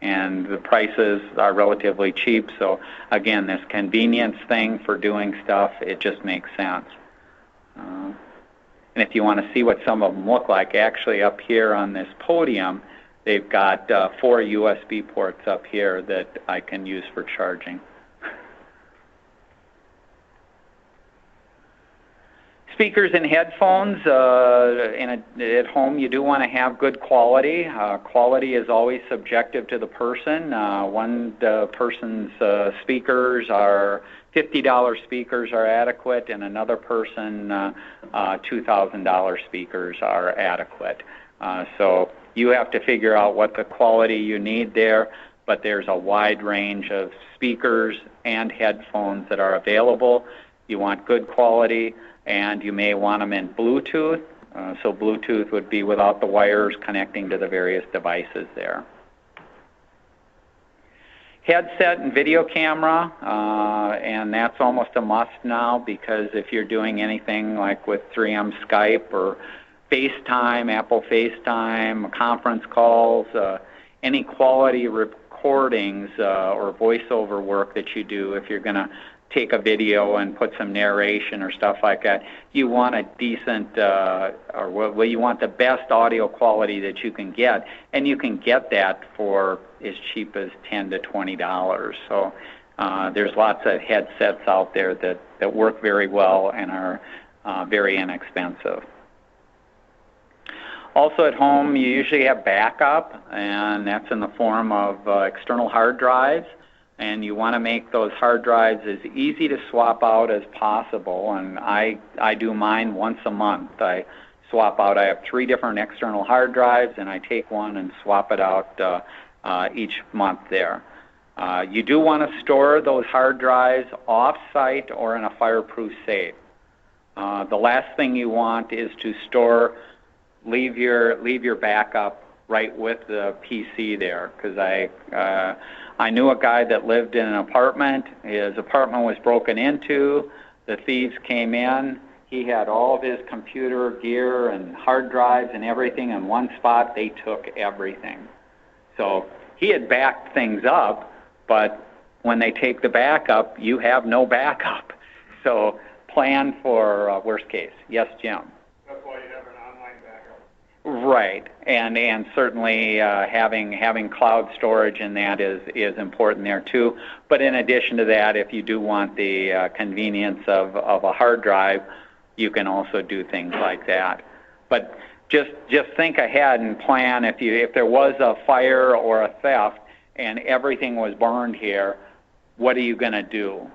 S1: And the prices are relatively cheap, so again, this convenience thing for doing stuff, it just makes sense. And if you want to see what some of them look like, actually up here on this podium, they've got 4 USB ports up here that I can use for charging. Speakers and headphones, at home you do want to have good quality. Quality is always subjective to the person. One person's speakers are $50 speakers are adequate, and another person $2,000 speakers are adequate. So you have to figure out what the quality you need there, but there's a wide range of speakers and headphones that are available. You want good quality, and you may want them in Bluetooth. So Bluetooth would be without the wires connecting to the various devices there. Headset and video camera, and that's almost a must now, because if you're doing anything like with 3M Skype or FaceTime, Apple FaceTime, conference calls, any quality recordings or voiceover work that you do, if you're going to take a video and put some narration or stuff like that, you want a decent, you want the best audio quality that you can get, and you can get that for as cheap as $10 to $20. So there's lots of headsets out there that work very well and are very inexpensive. Also at home, you usually have backup, and that's in the form of external hard drives. And you want to make those hard drives as easy to swap out as possible. And I do mine once a month. I swap out. I have 3 different external hard drives, and I take one and swap it out each month there. You do want to store those hard drives off-site or in a fireproof safe. The last thing you want is to leave your backup right with the PC there, because I knew a guy that lived in an apartment. His apartment was broken into. The thieves came in. He had all of his computer gear and hard drives and everything in one spot. They took everything. So he had backed things up, but when they take the backup, you have no backup. So plan for worst case. Yes, Jim?
S2: That's why you have an online backup.
S1: Right, and certainly having cloud storage in that is important there too. But in addition to that, if you do want the convenience of a hard drive, you can also do things like that. But just think ahead and plan if there was a fire or a theft and everything was burned here, what are you going to do?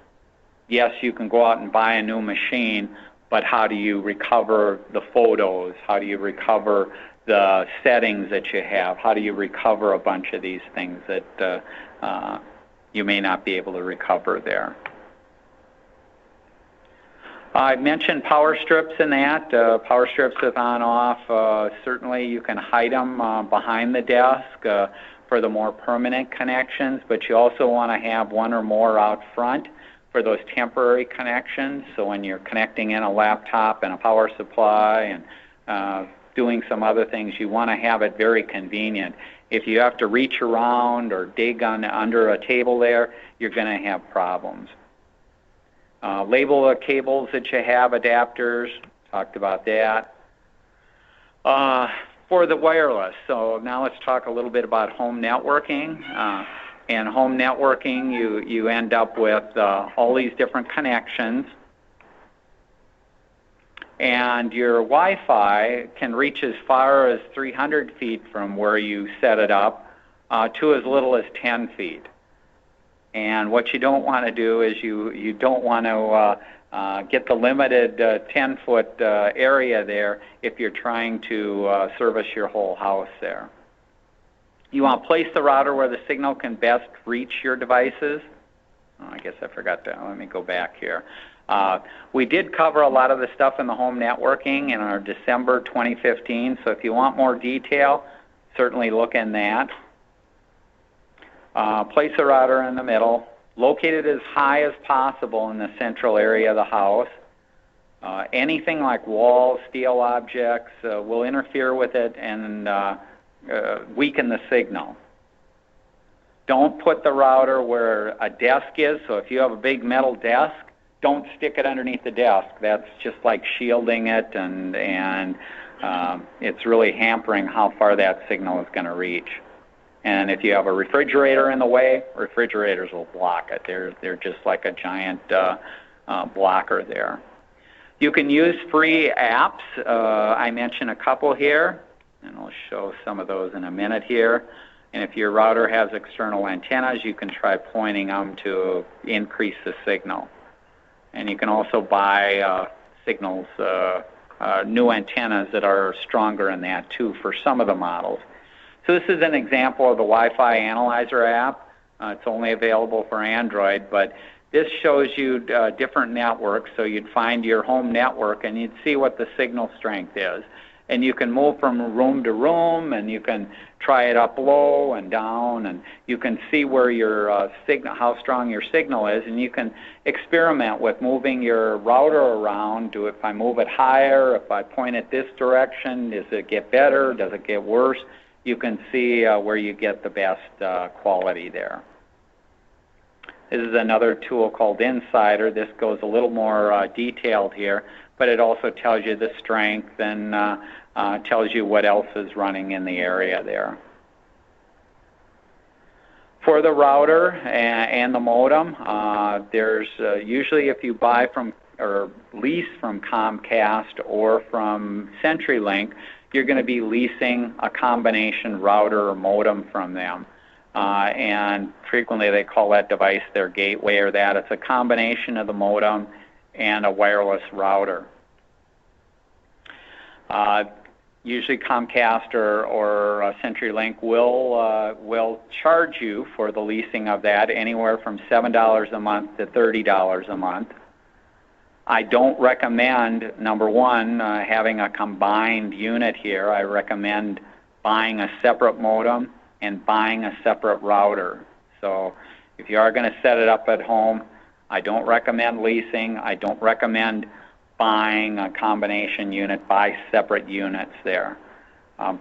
S1: Yes, you can go out and buy a new machine, but how do you recover the photos? How do you recover the settings that you have? How do you recover a bunch of these things that you may not be able to recover there? I mentioned power strips in that. Power strips with on-off. Certainly you can hide them behind the desk for the more permanent connections, but you also want to have one or more out front for those temporary connections. So when you're connecting in a laptop and a power supply and doing some other things, you want to have it very convenient. If you have to reach around or dig under a table there, you're going to have problems. Label the cables that you have, adapters, talked about that. For the wireless, so now let's talk a little bit about home networking. And home networking, you end up with all these different connections. And your Wi-Fi can reach as far as 300 feet from where you set it up to as little as 10 feet. And what you don't want to do is you don't want to get the limited 10-foot area there if you're trying to service your whole house there. You want to place the router where the signal can best reach your devices. Oh, I guess I forgot to. Let me go back here. We did cover a lot of the stuff in the home networking in our December 2015, so if you want more detail, certainly look in that. Place the router in the middle. Locate it as high as possible in the central area of the house. Anything like walls, steel objects will interfere with it and weaken the signal. Don't put the router where a desk is. So if you have a big metal desk, don't stick it underneath the desk. That's just like shielding it, and it's really hampering how far that signal is going to reach. And if you have a refrigerator in the way, refrigerators will block it. They're just like a giant blocker there. You can use free apps. I mentioned a couple here, and I'll show some of those in a minute here. And if your router has external antennas, you can try pointing them to increase the signal. And you can also buy signals, new antennas that are stronger in that too for some of the models. So this is an example of the Wi-Fi Analyzer app. It's only available for Android, but this shows you different networks. So you'd find your home network and you'd see what the signal strength is. And you can move from room to room, and you can try it up low and down, and you can see where your signal, how strong your signal is, and you can experiment with moving your router around. If I move it higher, if I point it this direction, does it get better? Does it get worse? You can see where you get the best quality there. This is another tool called Insider. This goes a little more detailed here, but it also tells you the strength and tells you what else is running in the area there. For the router and the modem, there's usually, if you buy from or lease from Comcast or from CenturyLink, you're going to be leasing a combination router or modem from them. And frequently they call that device their gateway or that. It's a combination of the modem and a wireless router. Usually Comcast or CenturyLink will charge you for the leasing of that anywhere from $7 a month to $30 a month. I don't recommend, number one, having a combined unit here. I recommend buying a separate modem and buying a separate router. So if you are going to set it up at home, I don't recommend leasing. I don't recommend buying a combination unit. Buy separate units there.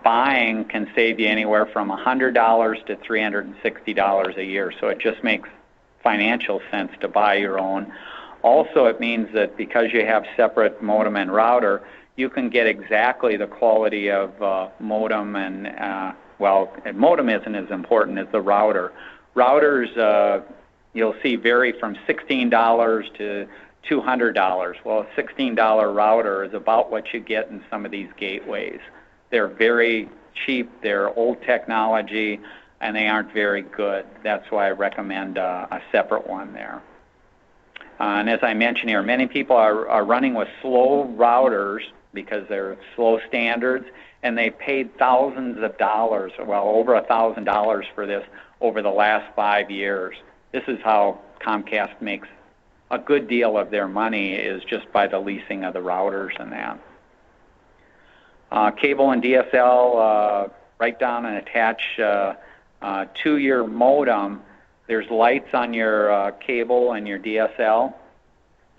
S1: Buying can save you anywhere from $100 to $360 a year, so it just makes financial sense to buy your own. Also, it means that because you have separate modem and router, you can get exactly the quality of modem and, modem isn't as important as the router. Routers, you'll see, vary from $16 to $200. Well, a $16 router is about what you get in some of these gateways. They're very cheap, they're old technology, and they aren't very good. That's why I recommend a separate one there. And as I mentioned here, many people are running with slow routers because they're slow standards, and they paid thousands of dollars, well, over $1,000 for this over the last 5 years. This is how Comcast makes a good deal of their money, is just by the leasing of the routers and that. Cable and DSL, write down and attach to your modem. There's lights on your cable and your DSL,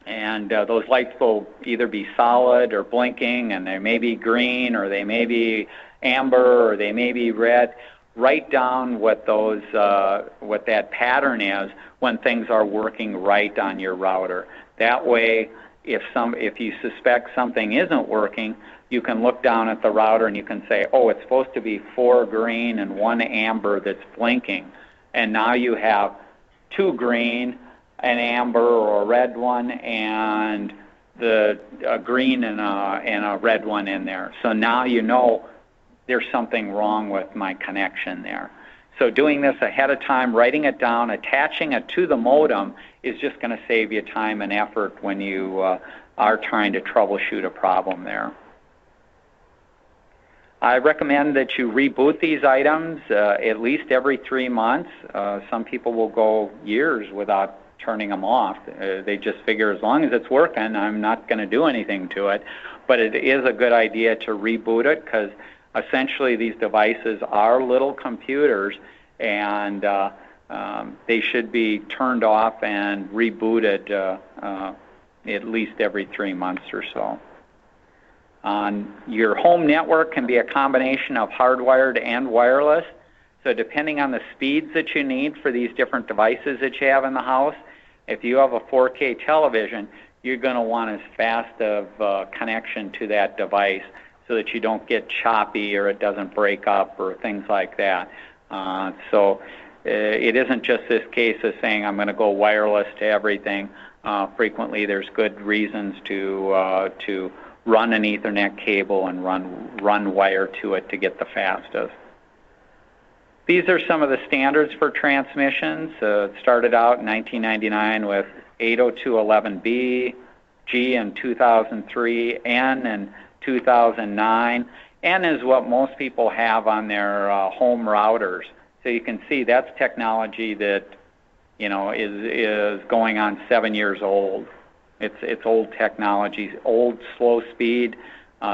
S1: and those lights will either be solid or blinking, and they may be green, or they may be amber, or they may be red. Write down what those, what that pattern is when things are working right on your router. That way, if you suspect something isn't working, you can look down at the router and you can say, oh, it's supposed to be 4 green and 1 amber that's blinking. And now you have 2 green, an amber or a red one, and a green and a red one in there. So now you know there's something wrong with my connection there. So doing this ahead of time, writing it down, attaching it to the modem is just going to save you time and effort when you are trying to troubleshoot a problem there. I recommend that you reboot these items at least every 3 months. Some people will go years without turning them off. They just figure as long as it's working, I'm not going to do anything to it. But it is a good idea to reboot it, because essentially these devices are little computers, and they should be turned off and rebooted at least every 3 months or so. Your home network can be a combination of hardwired and wireless. So depending on the speeds that you need for these different devices that you have in the house, if you have a 4K television, you're going to want as fast of connection to that device so that you don't get choppy or it doesn't break up or things like that. So it isn't just this case of saying I'm going to go wireless to everything. Frequently there's good reasons to run an Ethernet cable and run wire to it to get the fastest. These are some of the standards for transmissions. It started out in 1999 with 802.11b, G in 2003, N in 2009, and is what most people have on their home routers. So you can see that's technology that, you know, is going on 7 years old. It's old technology, old slow speed,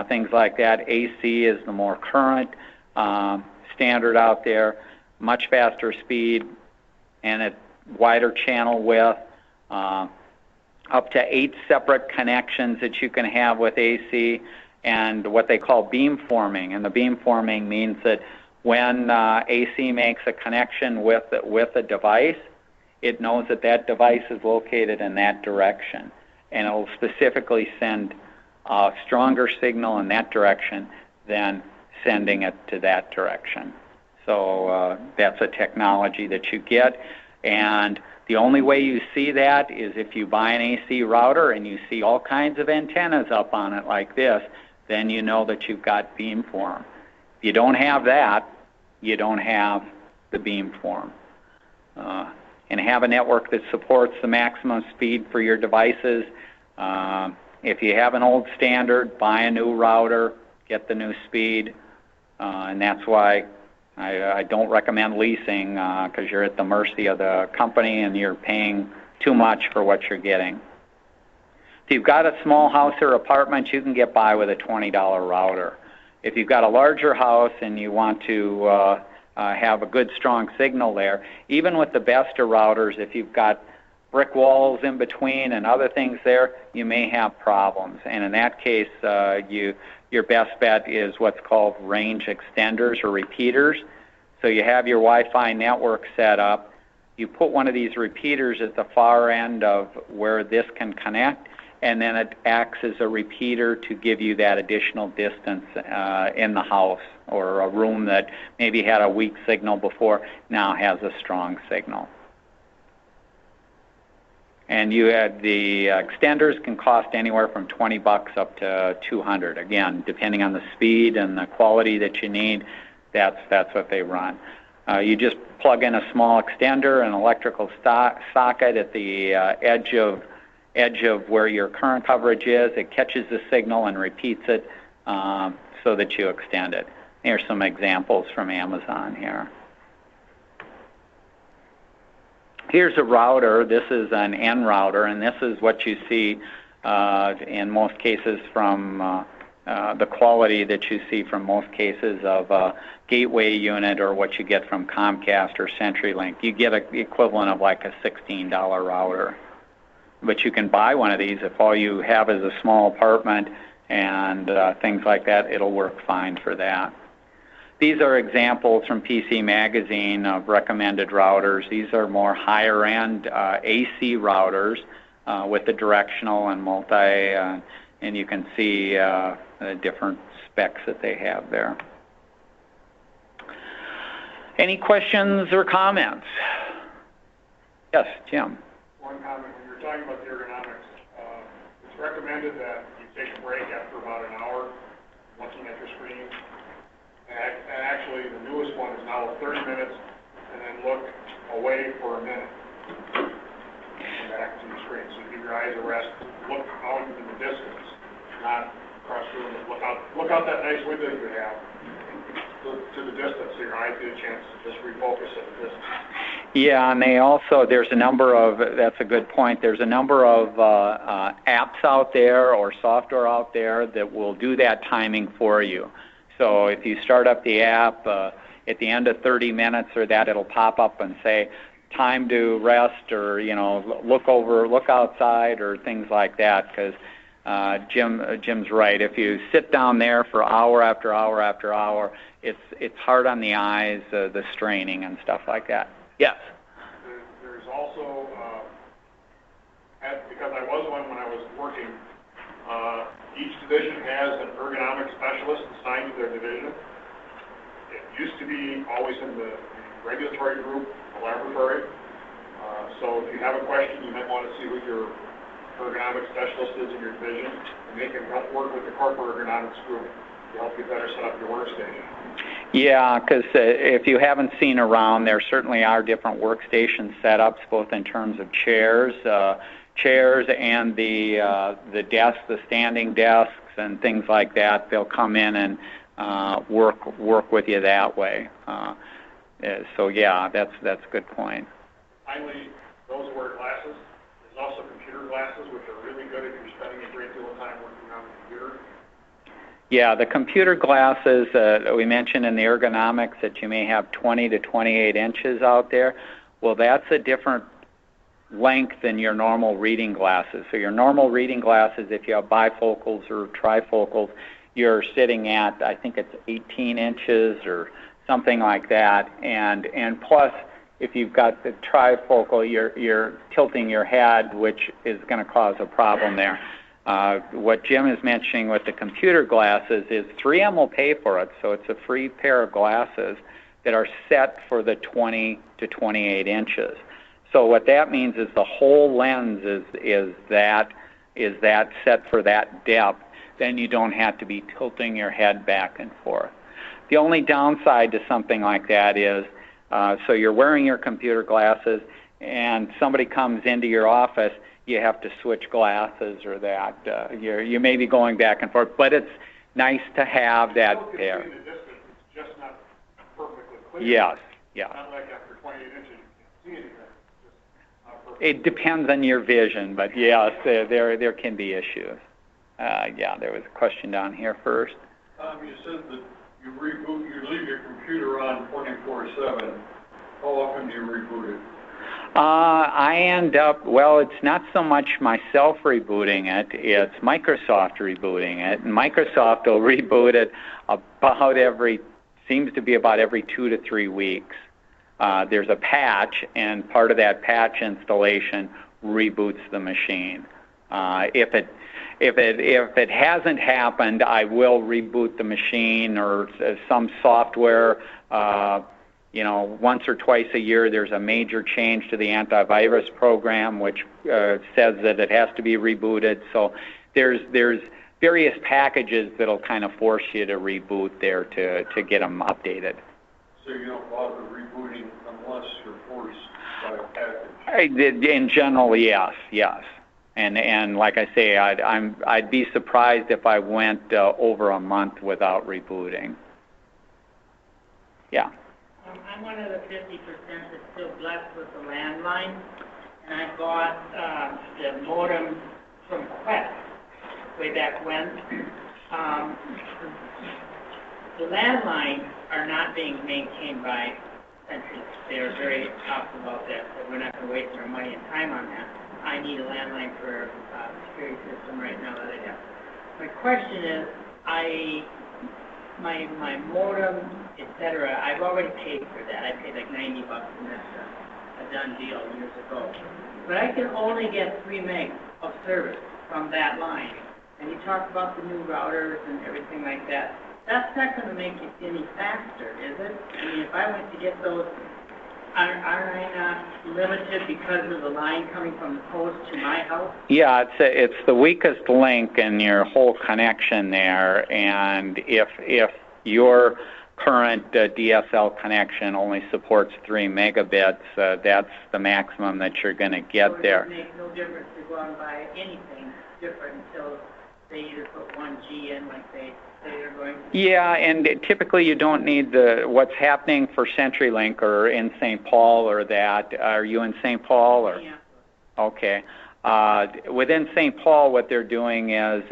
S1: things like that. AC is the more current standard out there, much faster speed, and a wider channel width, up to 8 separate connections that you can have with AC, and what they call beamforming. And the beamforming means that when AC makes a connection with a device, it knows that that device is located in that direction, and it will specifically send a stronger signal in that direction than sending it to that direction. So that's a technology that you get, and the only way you see that is if you buy an AC router and you see all kinds of antennas up on it like this, then you know that you've got beamform. If you don't have that, you don't have the beamform. And have a network that supports the maximum speed for your devices. If you have an old standard, buy a new router, get the new speed, and that's why I don't recommend leasing, because you're at the mercy of the company and you're paying too much for what you're getting. If you've got a small house or apartment, you can get by with a $20 router. If you've got a larger house and you want to have a good strong signal there, even with the best of routers, if you've got brick walls in between and other things there, you may have problems. And in that case, your best bet is what's called range extenders or repeaters. So you have your Wi-Fi network set up. You put one of these repeaters at the far end of where this can connect, and then it acts as a repeater to give you that additional distance in the house, or a room that maybe had a weak signal before now has a strong signal. And you had the extenders can cost anywhere from $20 up to $200. Again, depending on the speed and the quality that you need, that's what they run. You just plug in a small extender, an electrical socket at the edge of where your current coverage is. It catches the signal and repeats it so that you extend it. Here's some examples from Amazon here. Here's a router. This is an N router, and this is what you see in most cases from the quality that you see from most cases of a gateway unit, or what you get from Comcast or CenturyLink. You get the equivalent of like a $16 router. But you can buy one of these if all you have is a small apartment and things like that. It'll work fine for that. These are examples from PC Magazine of recommended routers. These are more higher-end AC routers with the directional and multi, and you can see the different specs that they have there. Any questions or comments? Yes, Jim.
S2: One comment. When you're talking about the ergonomics, it's recommended that you take a break after about an hour looking at your screen. And actually, the newest one is now 30 minutes, and then look away for a minute. And back to your screen. So you give your eyes a rest. Look out into the distance, not across the room. Look out that nice window you have to the distance, so your eyes get a chance to just refocus at the distance.
S1: Yeah, and they also, there's a number of, that's a good point, there's a number of apps out there or software out there that will do that timing for you. So if you start up the app, at the end of 30 minutes or that, it'll pop up and say, time to rest, or, you know, look outside, or things like that, because Jim's right. If you sit down there for hour after hour after hour, it's hard on the eyes, the straining and stuff like that. Yes?
S2: There's also, because I was one when I was working, each division has an ergonomics specialist assigned to their division. It used to be always in the regulatory group, the laboratory. So if you have a question, you might want to see who your ergonomics specialist is in your division, and they can help work with the corporate ergonomics group to help you better set up your workstation. Yeah,
S1: because if you haven't seen around, there certainly are different workstation setups, both in terms of chairs and the desks, the standing desks, and things like that, they'll come in and work with you that way. So yeah, that's a good point.
S2: Finally, those who wear glasses, there's also computer glasses, which are really good if you're spending a great deal of time working on the computer.
S1: Yeah, the computer glasses, we mentioned in the ergonomics that you may have 20 to 28 inches out there. Well, that's a different length than your normal reading glasses. So your normal reading glasses, if you have bifocals or trifocals, you're sitting at, I think it's 18 inches or something like that. And plus, if you've got the trifocal, you're tilting your head, which is going to cause a problem there. What Jim is mentioning with the computer glasses is 3M will pay for it, so it's a free pair of glasses that are set for the 20 to 28 inches. So what that means is the whole lens is that set for that depth. Then you don't have to be tilting your head back and forth. The only downside to something like that is, so you're wearing your computer glasses and somebody comes into your office, you have to switch glasses or that. You may be going back and forth, but it's nice to have that pair.
S2: It's just not perfectly clear.
S1: Yes, yeah.
S2: Not like after 28 inches you can't see anything. Just not perfect.
S1: It depends on your vision, but yes, there can be issues. Yeah, there was a question down here first.
S3: You said that you leave your computer on 24/7. How often do you reboot it?
S1: I end up, well, it's not so much myself rebooting it, it's Microsoft rebooting it. And Microsoft will reboot it seems to be about every 2 to 3 weeks. There's a patch, and part of that patch installation reboots the machine. If it hasn't happened, I will reboot the machine or some software. Once or twice a year, there's a major change to the antivirus program, which says that it has to be rebooted. So there's various packages that'll kind of force you to reboot there to get them updated.
S3: So you don't bother rebooting unless you're forced by a package?
S1: In general, yes. And like I say, I'd be surprised if I went over a month without rebooting. Yeah.
S4: I'm one of the 50% that's still blessed with the landline, and I bought the modem from Quest way back when. The landlines are not being maintained by Century. They're very awful about that, so we're not going to waste our money and time on that. I need a landline for a security system right now that I have. My question is, my modem, etc. I've already paid for that. I paid like $90, and that's a done deal years ago. But I can only get 3 meg of service from that line. And you talk about the new routers and everything like that. That's not going to make it any faster, is it? I mean, if I went to get those, aren't I not limited because of the line coming from the post to my house?
S1: Yeah, it's the weakest link in your whole connection there, and if your current DSL connection only supports 3 megabits, that's the maximum that you're going to get there.
S4: It makes no difference to go out and buy anything different until they either put 1G in like they say they're going to.
S1: Yeah, and typically you don't need what's happening for CenturyLink or in St. Paul or that. Are you in St. Paul? Or?
S4: Yeah.
S1: Okay. Within St. Paul, what they're doing is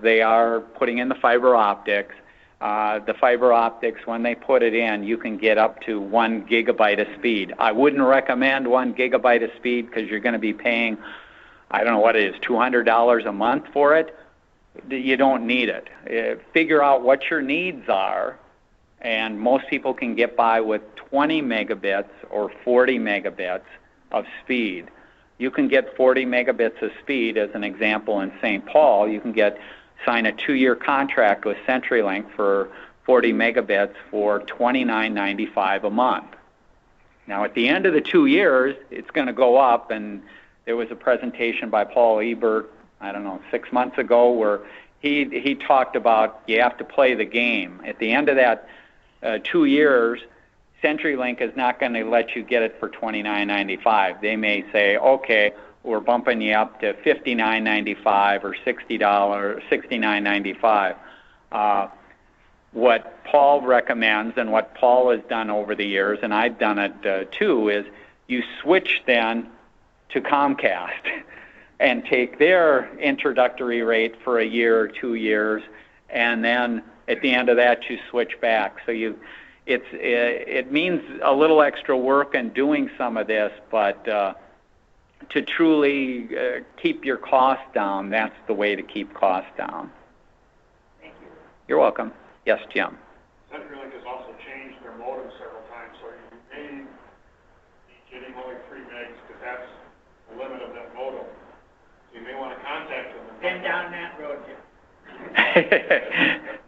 S1: they are putting in the fiber optics. The fiber optics, when they put it in, you can get up to 1 gigabyte of speed. I wouldn't recommend 1 gigabyte of speed because you're going to be paying, I don't know what it is, $200 a month for it. You don't need it. Figure out what your needs are, and most people can get by with 20 megabits or 40 megabits of speed. You can get 40 megabits of speed, as an example, in St. Paul. You can sign a 2-year contract with CenturyLink for 40 megabits for $29.95 a month. Now, at the end of the 2 years, it's going to go up, and there was a presentation by Paul Ebert, 6 months ago, where he talked about you have to play the game. At the end of that 2 years, CenturyLink is not going to let you get it for $29.95. They may say, okay, we're bumping you up to $59.95 or $69.95. What Paul recommends and what Paul has done over the years, and I've done it too, is you switch then to Comcast and take their introductory rate for a year or 2 years, and then at the end of that you switch back. So it means a little extra work in doing some of this, but to truly keep your costs down, that's the way to keep costs down.
S4: Thank you.
S1: You're welcome. Yes, Jim.
S2: CenturyLink has also changed their modem several times, so you may be getting only 3 megs because that's the limit of that modem. So you may want to contact them.
S4: Been down that road, Jim.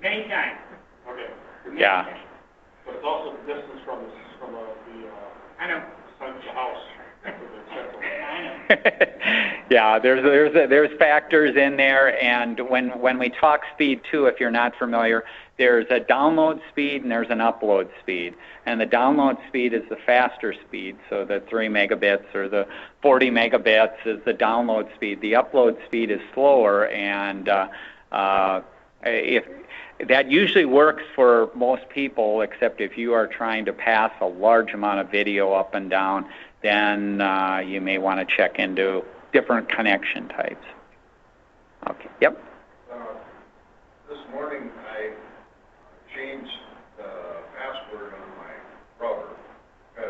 S4: Many times.
S2: Okay.
S1: Yeah.
S2: But it's also the distance from the
S4: I know.
S2: house.
S4: I know.
S1: Yeah, there's factors in there, and when we talk speed too, if you're not familiar, there's a download speed and there's an upload speed, and the download speed is the faster speed, so the 3 megabits or the 40 megabits is the download speed. The upload speed is slower, and if that usually works for most people, except if you are trying to pass a large amount of video up and down, then you may want to check into different connection types. Okay. Yep.
S3: This morning I changed the password on my router, got a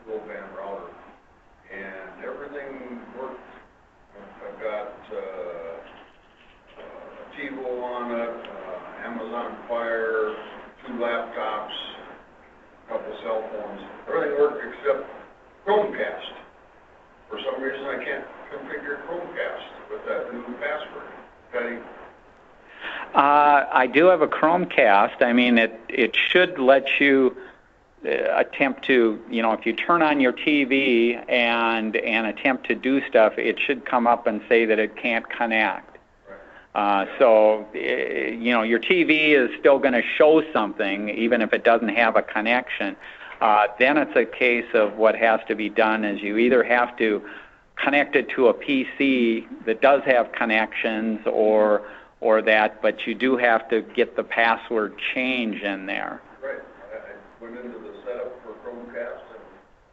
S3: low band router, and everything worked. I've got TiVo on it, Amazon Fire, 2 laptops, a couple cell phones. Everything worked except Chromecast. For some reason I can't configure Chromecast with that new password. Okay.
S1: I do have a Chromecast. I mean, it should let you attempt to, if you turn on your TV and attempt to do stuff, it should come up and say that it can't connect. So, your TV is still going to show something, even if it doesn't have a connection. Then it's a case of what has to be done is you either have to connect it to a PC that does have connections or that, but you do have to get the password change in there.
S3: Right. I went into the setup for Chromecast and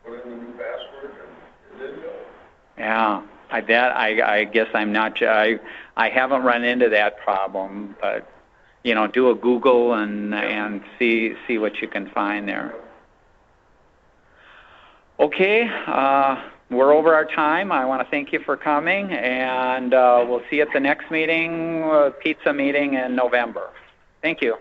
S3: put in the new password, and it didn't go.
S1: Yeah. I guess I'm not. I haven't run into that problem, but do a Google and see what you can find there. Okay, we're over our time. I want to thank you for coming, and we'll see you at the next meeting, pizza meeting in November. Thank you.